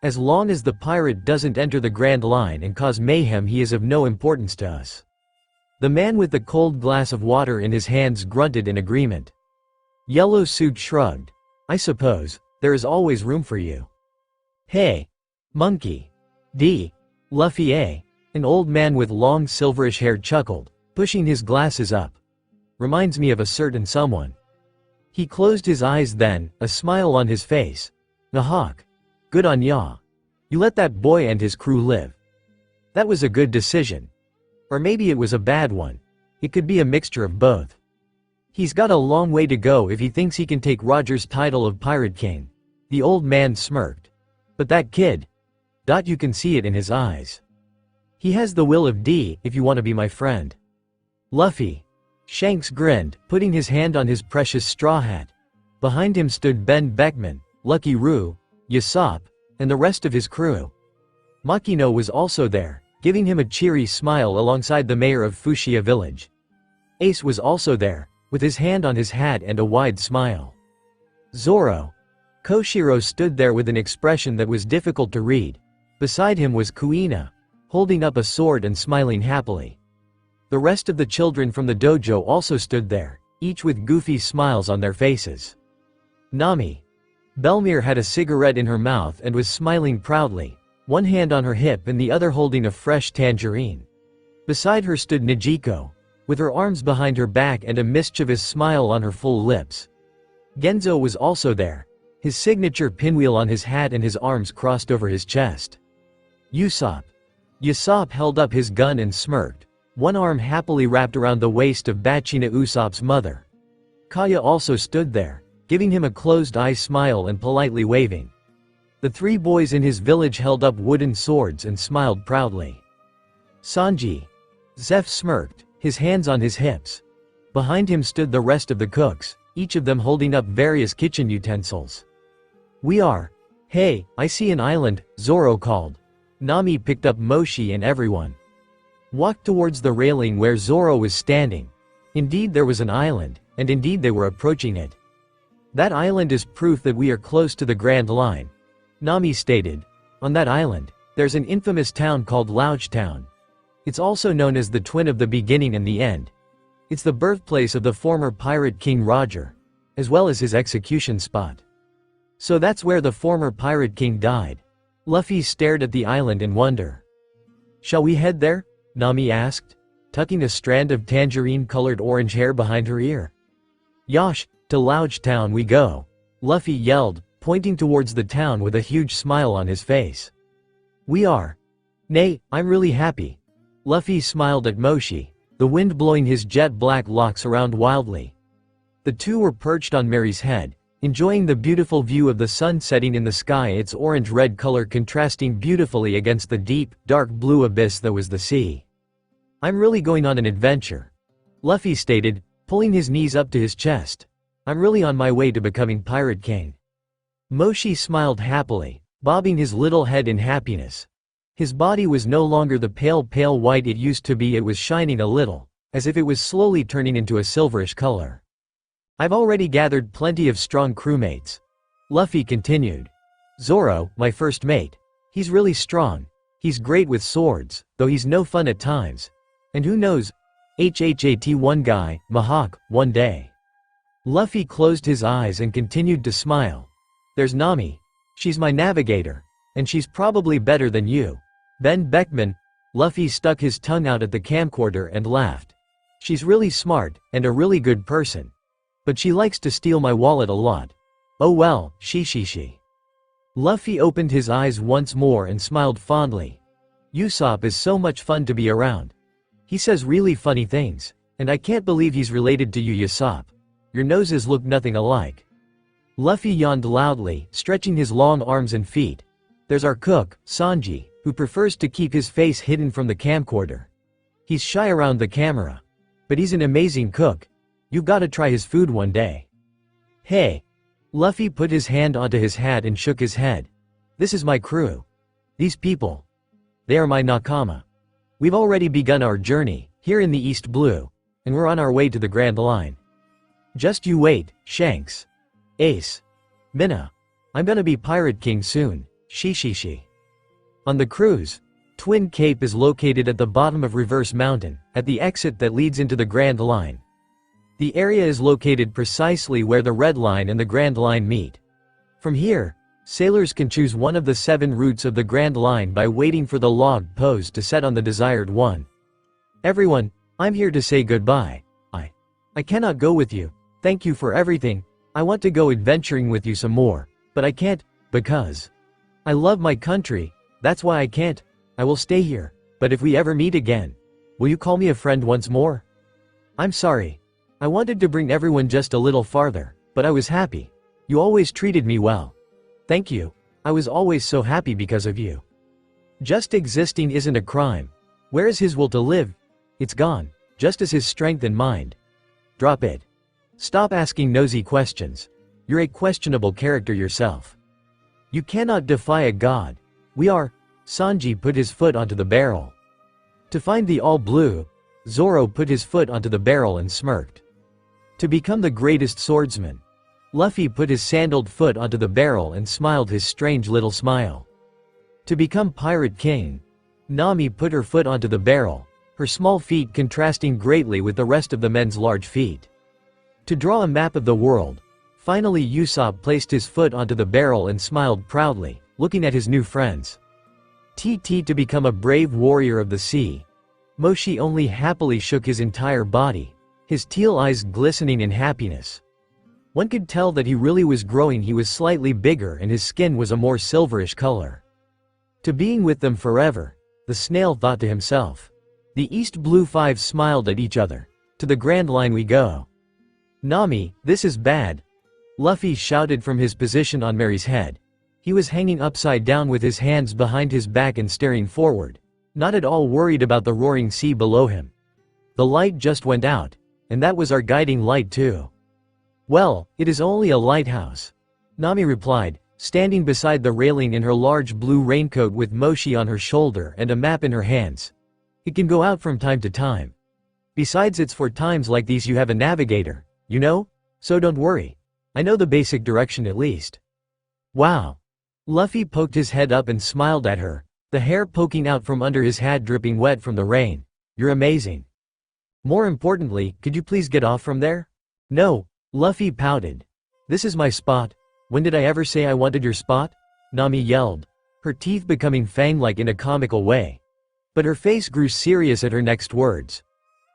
As long as the pirate doesn't enter the Grand Line and cause mayhem, he is of no importance to us. The man with the cold glass of water in his hands grunted in agreement. Yellow Suit shrugged. I suppose, there is always room for you. Hey! Monkey! D. Luffy A. An old man with long silverish hair chuckled, pushing his glasses up. Reminds me of a certain someone. He closed his eyes then, a smile on his face. Nahawk. Good on ya. You let that boy and his crew live. That was a good decision. Or maybe it was a bad one. It could be a mixture of both. He's got a long way to go if he thinks he can take Roger's title of Pirate King. The old man smirked. But that kid. You can see it in his eyes. He has the will of D if you want to be my friend. Luffy. Shanks grinned, putting his hand on his precious straw hat. Behind him stood Ben Beckman, Lucky Roo, Usopp, and the rest of his crew. Makino was also there, giving him a cheery smile alongside the mayor of Fushia village. Ace was also there, with his hand on his hat and a wide smile. Zoro. Koshiro stood there with an expression that was difficult to read. Beside him was Kuina, holding up a sword and smiling happily. The rest of the children from the dojo also stood there, each with goofy smiles on their faces. Nami. Belmere had a cigarette in her mouth and was smiling proudly, one hand on her hip and the other holding a fresh tangerine. Beside her stood Nijiko, with her arms behind her back and a mischievous smile on her full lips. Genzo was also there, his signature pinwheel on his hat and his arms crossed over his chest. Usopp. Usopp held up his gun and smirked, one arm happily wrapped around the waist of Bachina Usopp's mother. Kaya also stood there, giving him a closed-eye smile and politely waving. The three boys in his village held up wooden swords and smiled proudly. Sanji. Zeph smirked, his hands on his hips. Behind him stood the rest of the cooks, each of them holding up various kitchen utensils. We are. Hey, I see an island, Zoro called. Nami picked up Moshi and everyone walked towards the railing where Zoro was standing. Indeed there was an island, and indeed they were approaching it. That island is proof that we are close to the Grand Line. Nami stated. On that island, there's an infamous town called Louch Town. It's also known as the twin of the beginning and the end. It's the birthplace of the former pirate king Roger, as well as his execution spot. So that's where the former pirate king died. Luffy stared at the island in wonder. Shall we head there? Nami asked, tucking a strand of tangerine-colored orange hair behind her ear. Yosh, to Louch Town we go, Luffy yelled, pointing towards the town with a huge smile on his face. We are. Nay, I'm really happy. Luffy smiled at Moshi, the wind blowing his jet-black locks around wildly. The two were perched on Mary's head, enjoying the beautiful view of the sun setting in the sky, its orange-red color contrasting beautifully against the deep, dark blue abyss that was the sea. I'm really going on an adventure, Luffy stated, pulling his knees up to his chest. I'm really on my way to becoming Pirate King. Moshi smiled happily, bobbing his little head in happiness. His body was no longer the pale white it used to be, it was shining a little, as if it was slowly turning into a silverish color. I've already gathered plenty of strong crewmates. Luffy continued. Zoro, my first mate. He's really strong. He's great with swords, though he's no fun at times. And who knows, one guy, Mihawk, one day. Luffy closed his eyes and continued to smile. There's Nami. She's my navigator. And she's probably better than you. Ben Beckman. Luffy stuck his tongue out at the camcorder and laughed. She's really smart, and a really good person. But she likes to steal my wallet a lot. Oh well, she. Luffy opened his eyes once more and smiled fondly. Usopp is so much fun to be around. He says really funny things, and I can't believe he's related to you, Usopp. Your noses look nothing alike. Luffy yawned loudly, stretching his long arms and feet. There's our cook, Sanji, who prefers to keep his face hidden from the camcorder. He's shy around the camera. But he's an amazing cook. You've gotta try his food one day. Hey. Luffy put his hand onto his hat and shook his head. This is my crew. These people. They are my nakama. We've already begun our journey, here in the East Blue, and we're on our way to the Grand Line. Just you wait, Shanks. Ace. Minna. I'm gonna be Pirate King soon, she. On the cruise, Twin Cape is located at the bottom of Reverse Mountain, at the exit that leads into the Grand Line. The area is located precisely where the Red Line and the Grand Line meet. From here, sailors can choose one of the 7 routes of the Grand Line by waiting for the log pose to set on the desired one. Everyone, I'm here to say goodbye. I cannot go with you. Thank you for everything. I want to go adventuring with you some more, but I can't, because I love my country. That's why I can't. I will stay here, but if we ever meet again, will you call me a friend once more? I'm sorry. I wanted to bring everyone just a little farther, but I was happy. You always treated me well. Thank you. I was always so happy because of you. Just existing isn't a crime. Where is his will to live? It's gone, just as his strength and mind. Drop it. Stop asking nosy questions. You're a questionable character yourself. You cannot defy a god. We are. Sanji put his foot onto the barrel. To find the all blue, Zoro put his foot onto the barrel and smirked. To become the greatest swordsman, Luffy put his sandaled foot onto the barrel and smiled his strange little smile. To become Pirate King, Nami put her foot onto the barrel, her small feet contrasting greatly with the rest of the men's large feet. To draw a map of the world, finally Usopp placed his foot onto the barrel and smiled proudly, looking at his new friends. To become a brave warrior of the sea, Moshi only happily shook his entire body, his teal eyes glistening in happiness. One could tell that he really was growing. He was slightly bigger and his skin was a more silverish color. To being with them forever, the snail thought to himself. The East Blue Five smiled at each other. To the Grand Line we go. Nami, this is bad. Luffy shouted from his position on Mary's head. He was hanging upside down with his hands behind his back and staring forward, not at all worried about the roaring sea below him. The light just went out, and that was our guiding light too. Well, it is only a lighthouse, Nami replied, standing beside the railing in her large blue raincoat with Moshi on her shoulder and a map in her hands. It can go out from time to time. Besides, it's for times like these you have a navigator, you know? So don't worry. I know the basic direction at least. Wow. Luffy poked his head up and smiled at her, the hair poking out from under his hat dripping wet from the rain. You're amazing. More importantly, could you please get off from there? No, Luffy pouted. This is my spot. When did I ever say I wanted your spot? Nami yelled, her teeth becoming fang-like in a comical way. But her face grew serious at her next words.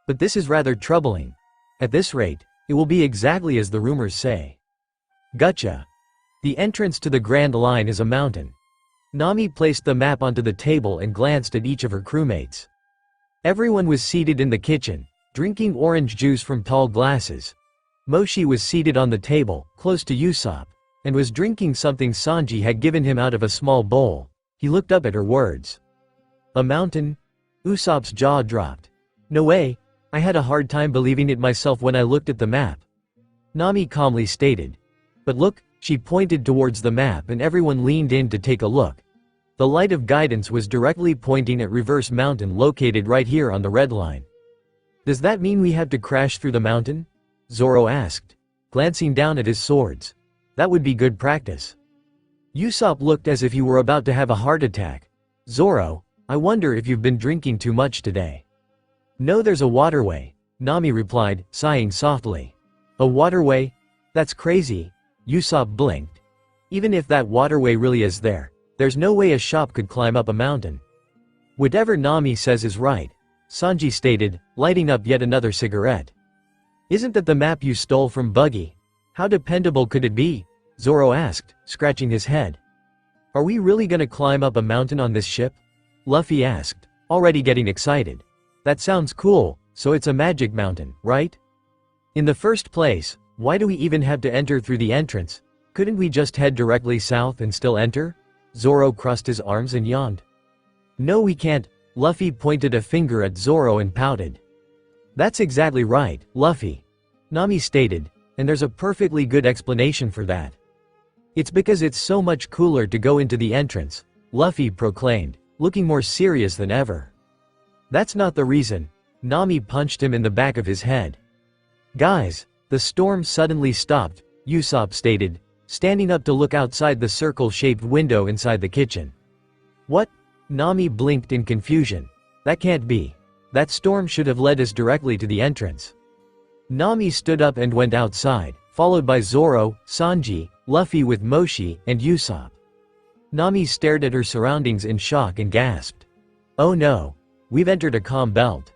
But this is rather troubling. At this rate, it will be exactly as the rumors say. Gotcha. The entrance to the Grand Line is a mountain. Nami placed the map onto the table and glanced at each of her crewmates. Everyone was seated in the kitchen, drinking orange juice from tall glasses. Moshi was seated on the table, close to Usopp, and was drinking something Sanji had given him out of a small bowl. He looked up at her words. A mountain? Usopp's jaw dropped. No way. I had a hard time believing it myself when I looked at the map. Nami calmly stated. But look, she pointed towards the map and everyone leaned in to take a look. The light of guidance was directly pointing at Reverse Mountain located right here on the red line. Does that mean we have to crash through the mountain? Zoro asked, glancing down at his swords. That would be good practice. Usopp looked as if he were about to have a heart attack. Zoro, I wonder if you've been drinking too much today. No, there's a waterway, Nami replied, sighing softly. A waterway? That's crazy. Usopp blinked. Even if that waterway really is there, there's no way a shop could climb up a mountain. Whatever Nami says is right, Sanji stated, lighting up yet another cigarette. Isn't that the map you stole from Buggy? How dependable could it be? Zoro asked, scratching his head. Are we really gonna climb up a mountain on this ship? Luffy asked, already getting excited. That sounds cool, so it's a magic mountain, right? In the first place, why do we even have to enter through the entrance? Couldn't we just head directly south and still enter? Zoro crossed his arms and yawned. No, we can't. Luffy pointed a finger at Zoro and pouted. That's exactly right, Luffy. Nami stated, and there's a perfectly good explanation for that. It's because it's so much cooler to go into the entrance, Luffy proclaimed, looking more serious than ever. That's not the reason. Nami punched him in the back of his head. Guys, the storm suddenly stopped, Usopp stated, standing up to look outside the circle-shaped window inside the kitchen. What? Nami blinked in confusion. That can't be. That storm should have led us directly to the entrance. Nami stood up and went outside, followed by Zoro, Sanji, Luffy with Moshi, and Usopp. Nami stared at her surroundings in shock and gasped. Oh no. We've entered a calm belt.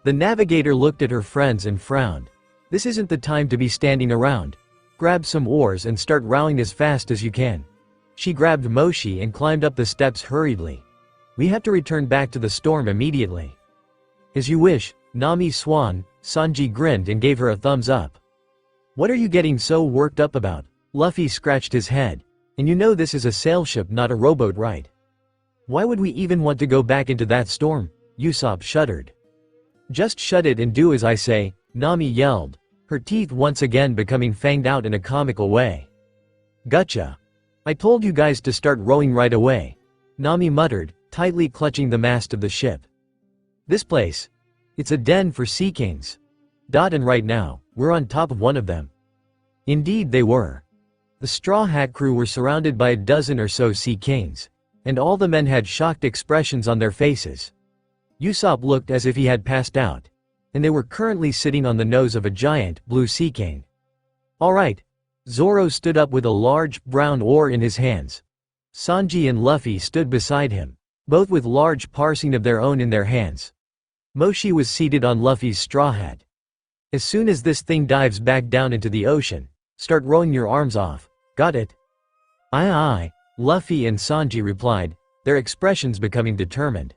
The navigator looked at her friends and frowned. This isn't the time to be standing around. Grab some oars and start rowing as fast as you can. She grabbed Moshi and climbed up the steps hurriedly. We have to return back to the storm immediately. As you wish, Nami Swan, Sanji grinned and gave her a thumbs up. What are you getting so worked up about? Luffy scratched his head. And you know this is a sail ship, not a rowboat, right? Why would we even want to go back into that storm? Usopp shuddered. Just shut it and do as I say, Nami yelled, her teeth once again becoming fanged out in a comical way. Gotcha. I told you guys to start rowing right away, Nami muttered, tightly clutching the mast of the ship. This place. It's a den for sea kings. And right now, we're on top of one of them. Indeed they were. The Straw Hat crew were surrounded by a dozen or so sea kings, and all the men had shocked expressions on their faces. Usopp looked as if he had passed out, and they were currently sitting on the nose of a giant, blue sea king. Alright. Zoro stood up with a large, brown oar in his hands. Sanji and Luffy stood beside him, both with large parsing of their own in their hands. Moshi was seated on Luffy's straw hat. As soon as this thing dives back down into the ocean, start rowing your arms off. Got it? Aye aye, Luffy and Sanji replied, their expressions becoming determined.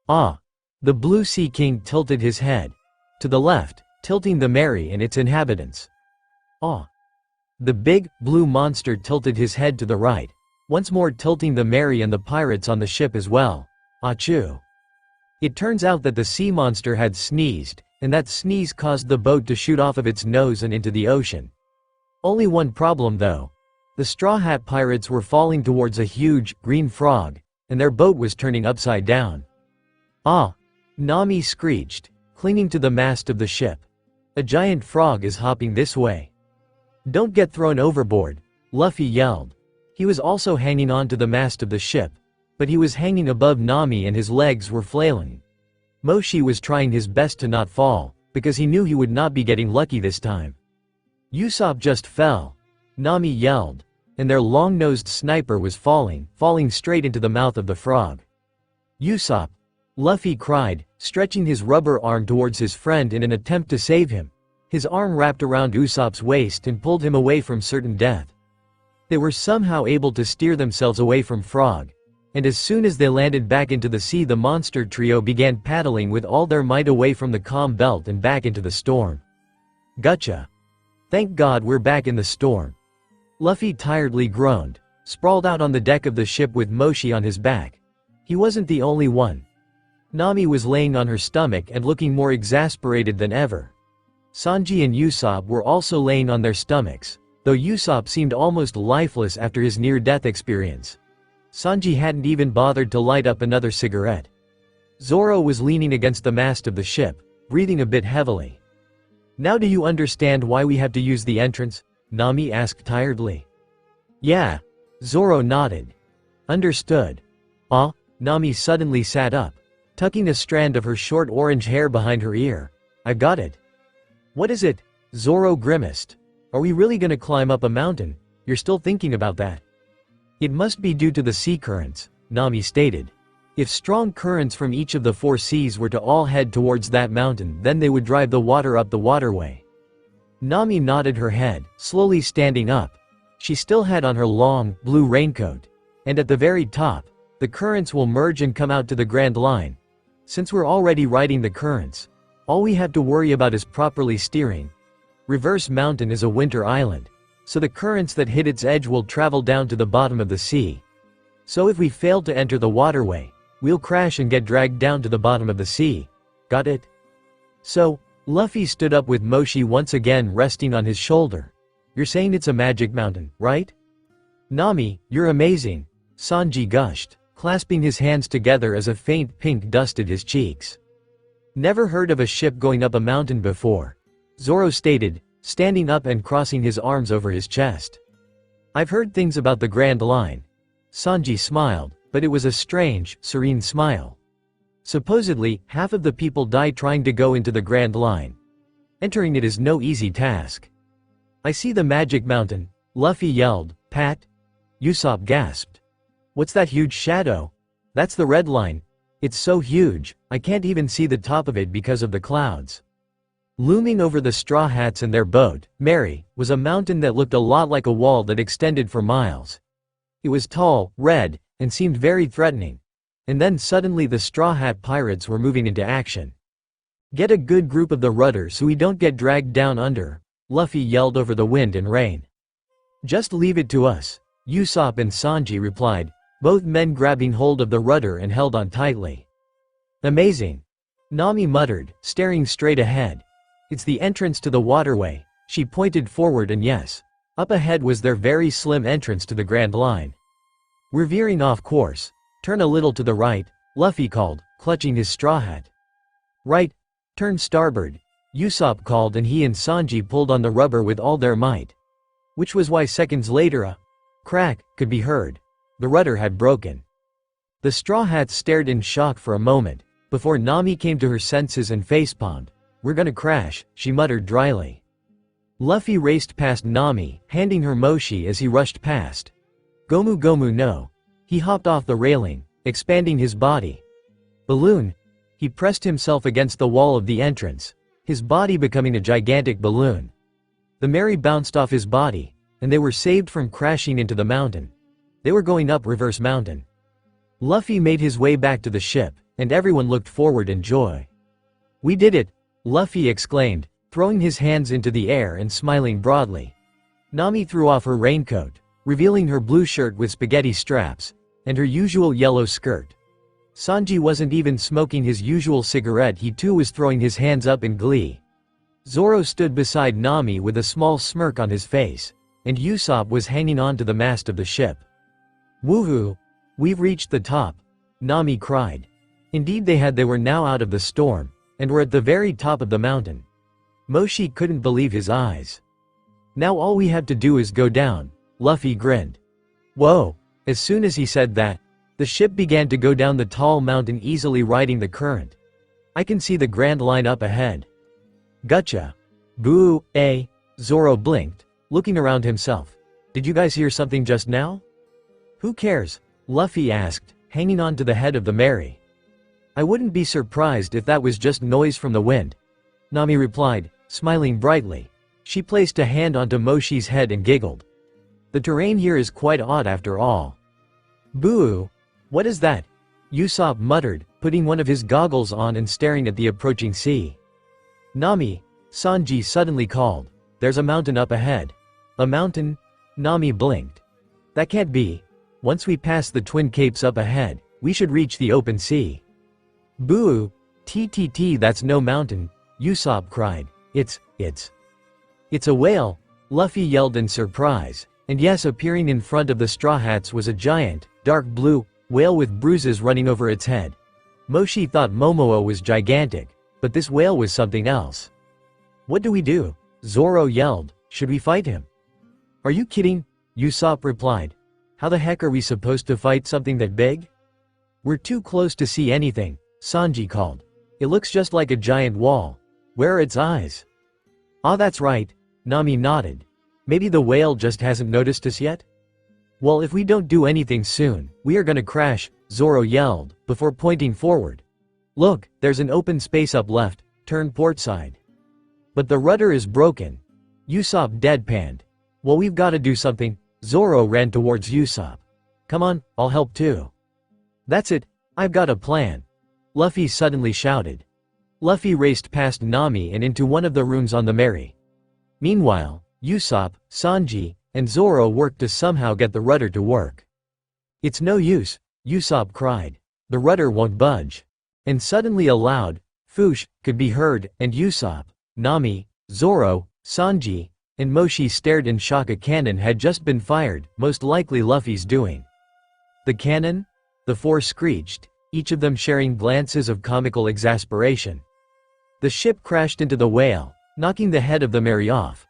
Ah. The Blue Sea King tilted his head to the left, tilting the Mary and its inhabitants. Ah. The big, blue monster tilted his head to the right, once more tilting the Mary and the pirates on the ship as well. Achoo. It turns out that the sea monster had sneezed, and that sneeze caused the boat to shoot off of its nose and into the ocean. Only one problem though. The Straw Hat pirates were falling towards a huge, green frog, and their boat was turning upside down. Ah! Nami screeched, clinging to the mast of the ship. A giant frog is hopping this way. Don't get thrown overboard, Luffy yelled. He was also hanging on to the mast of the ship, but he was hanging above Nami and his legs were flailing. Moshi was trying his best to not fall, because he knew he would not be getting lucky this time. Usopp just fell, Nami yelled, and their long-nosed sniper was falling straight into the mouth of the frog. Usopp, Luffy cried, stretching his rubber arm towards his friend in an attempt to save him. His arm wrapped around Usopp's waist and pulled him away from certain death. They were somehow able to steer themselves away from Frog, and as soon as they landed back into the sea, the monster trio began paddling with all their might away from the calm belt and back into the storm. Gotcha. Thank God we're back in the storm. Luffy tiredly groaned, sprawled out on the deck of the ship with Moshi on his back. He wasn't the only one. Nami was laying on her stomach and looking more exasperated than ever. Sanji and Usopp were also laying on their stomachs, though Usopp seemed almost lifeless after his near-death experience. Sanji hadn't even bothered to light up another cigarette. Zoro was leaning against the mast of the ship, breathing a bit heavily. "Now do you understand why we have to use the entrance?" Nami asked tiredly. "Yeah." Zoro nodded. "Understood." Nami suddenly sat up, tucking a strand of her short orange hair behind her ear. "I've got it." "What is it?" Zoro grimaced. "Are we really gonna climb up a mountain? You're still thinking about that?" "It must be due to the sea currents," Nami stated. "If strong currents from each of the 4 seas were to all head towards that mountain, then they would drive the water up the waterway." Nami nodded her head, slowly standing up. She still had on her long, blue raincoat. "And at the very top, the currents will merge and come out to the Grand Line. Since we're already riding the currents, all we have to worry about is properly steering. Reverse Mountain is a winter island, so the currents that hit its edge will travel down to the bottom of the sea. So if we fail to enter the waterway, we'll crash and get dragged down to the bottom of the sea. Got it?" "So," Luffy stood up with Moshi once again resting on his shoulder. "You're saying it's a magic mountain, right?" "Nami, you're amazing," Sanji gushed, clasping his hands together as a faint pink dusted his cheeks. "Never heard of a ship going up a mountain before," Zoro stated, standing up and crossing his arms over his chest. "I've heard things about the Grand Line." Sanji smiled, but it was a strange, serene smile. "Supposedly, half of the people die trying to go into the Grand Line. Entering it is no easy task." "I see the magic mountain," Luffy yelled. "Pat?" Usopp gasped. "What's that huge shadow?" "That's the Red Line. It's so huge, I can't even see the top of it because of the clouds." Looming over the Straw Hats and their boat, Mary, was a mountain that looked a lot like a wall that extended for miles. It was tall, red, and seemed very threatening. And then suddenly the Straw Hat pirates were moving into action. "Get a good group of the rudder so we don't get dragged down under," Luffy yelled over the wind and rain. "Just leave it to us," Usopp and Sanji replied, both men grabbing hold of the rudder and held on tightly. "Amazing," Nami muttered, staring straight ahead. "It's the entrance to the waterway." She pointed forward and yes, up ahead was their very slim entrance to the Grand Line. "We're veering off course. Turn a little to the right," Luffy called, clutching his straw hat. "Right. Turn starboard," Usopp called, and he and Sanji pulled on the rubber with all their might. Which was why seconds later a crack could be heard. The rudder had broken. The Straw Hats stared in shock for a moment, before Nami came to her senses and facepalmed. "We're gonna crash," she muttered dryly. Luffy raced past Nami, handing her Moshi as he rushed past. "Gomu Gomu no." He hopped off the railing, expanding his body. "Balloon." He pressed himself against the wall of the entrance, his body becoming a gigantic balloon. The Mary bounced off his body, and they were saved from crashing into the mountain. They were going up Reverse Mountain. Luffy made his way back to the ship, and everyone looked forward in joy. "We did it!" Luffy exclaimed, throwing his hands into the air and smiling broadly. Nami threw off her raincoat, revealing her blue shirt with spaghetti straps, and her usual yellow skirt. Sanji wasn't even smoking his usual cigarette, he too was throwing his hands up in glee. Zoro stood beside Nami with a small smirk on his face, and Usopp was hanging on to the mast of the ship. "Woohoo! We've reached the top!" Nami cried. Indeed they were now out of the storm, and were at the very top of the mountain. Moshi couldn't believe his eyes. "Now all we have to do is go down," Luffy grinned. "Whoa!" As soon as he said that, the ship began to go down the tall mountain, easily riding the current. "I can see the Grand Line up ahead." "Gotcha." "Boo, eh?" Zoro blinked, looking around himself. "Did you guys hear something just now?" "Who cares?" Luffy asked, hanging on to the head of the Mary. "I wouldn't be surprised if that was just noise from the wind," Nami replied, smiling brightly. She placed a hand onto Moshi's head and giggled. "The terrain here is quite odd after all." "Boo! What is that?" Usopp muttered, putting one of his goggles on and staring at the approaching sea. "Nami," Sanji suddenly called, "there's a mountain up ahead." "A mountain?" Nami blinked. "That can't be. Once we pass the Twin Capes up ahead, we should reach the open sea." "Boo! TTT, that's no mountain," Usopp cried. It's a whale, Luffy yelled in surprise, and yes, appearing in front of the Straw Hats was a giant, dark blue, whale with bruises running over its head. Moshi thought Momoa was gigantic, but this whale was something else. What do we do? Zoro yelled, should we fight him? Are you kidding? Usopp replied. How the heck are we supposed to fight something that big? We're too close to see anything, Sanji called. It looks just like a giant wall. Where are its eyes? Ah, that's right, Nami nodded. Maybe the whale just hasn't noticed us yet? Well, if we don't do anything soon, we are gonna crash, Zoro yelled, before pointing forward. Look, there's an open space up left, turn port side. But the rudder is broken. Usopp deadpanned. Well, we've gotta do something. Zoro ran towards Usopp. Come on, I'll help too. That's it, I've got a plan. Luffy suddenly shouted. Luffy raced past Nami and into one of the rooms on the Mary. Meanwhile, Usopp, Sanji, and Zoro worked to somehow get the rudder to work. It's no use, Usopp cried. The rudder won't budge. And suddenly a loud "Foosh" could be heard, and Usopp, Nami, Zoro, Sanji, and Moshi stared in shock. A cannon had just been fired, most likely Luffy's doing. The cannon? The four screeched, each of them sharing glances of comical exasperation. The ship crashed into the whale, knocking the head of the Mary off.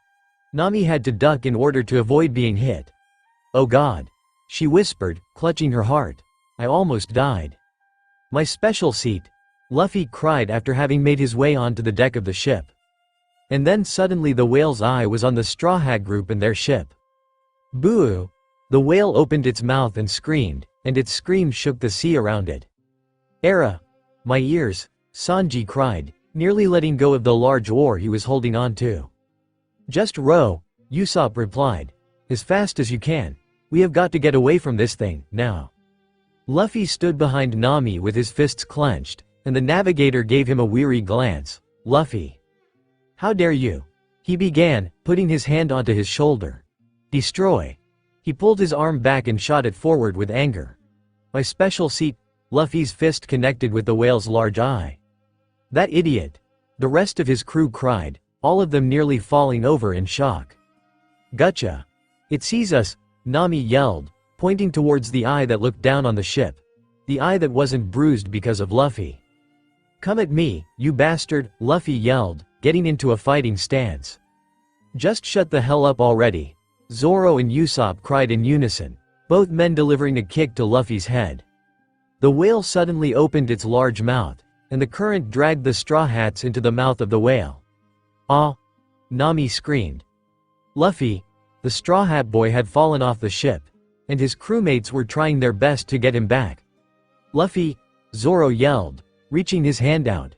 Nami had to duck in order to avoid being hit. Oh God, she whispered, clutching her heart. I almost died. My special seat, Luffy cried after having made his way onto the deck of the ship. And then suddenly the whale's eye was on the Straw Hat group and their ship. Boo! The whale opened its mouth and screamed, and its scream shook the sea around it. Era! My ears, Sanji cried, nearly letting go of the large oar he was holding on to. Just row, Usopp replied. As fast as you can. We have got to get away from this thing, now. Luffy stood behind Nami with his fists clenched, and the navigator gave him a weary glance. Luffy. How dare you? He began, putting his hand onto his shoulder. Destroy. He pulled his arm back and shot it forward with anger. My special seat, Luffy's fist connected with the whale's large eye. That idiot. The rest of his crew cried, all of them nearly falling over in shock. Gotcha. It sees us, Nami yelled, pointing towards the eye that looked down on the ship. The eye that wasn't bruised because of Luffy. Come at me, you bastard, Luffy yelled, getting into a fighting stance. Just shut the hell up already. Zoro and Usopp cried in unison, both men delivering a kick to Luffy's head. The whale suddenly opened its large mouth, and the current dragged the Straw Hats into the mouth of the whale. Ah! Nami screamed. Luffy, the Straw Hat boy, had fallen off the ship, and his crewmates were trying their best to get him back. Luffy, Zoro yelled, reaching his hand out.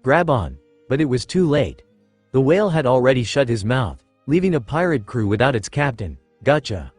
Grab on, but it was too late. The whale had already shut his mouth, leaving a pirate crew without its captain. Gotcha.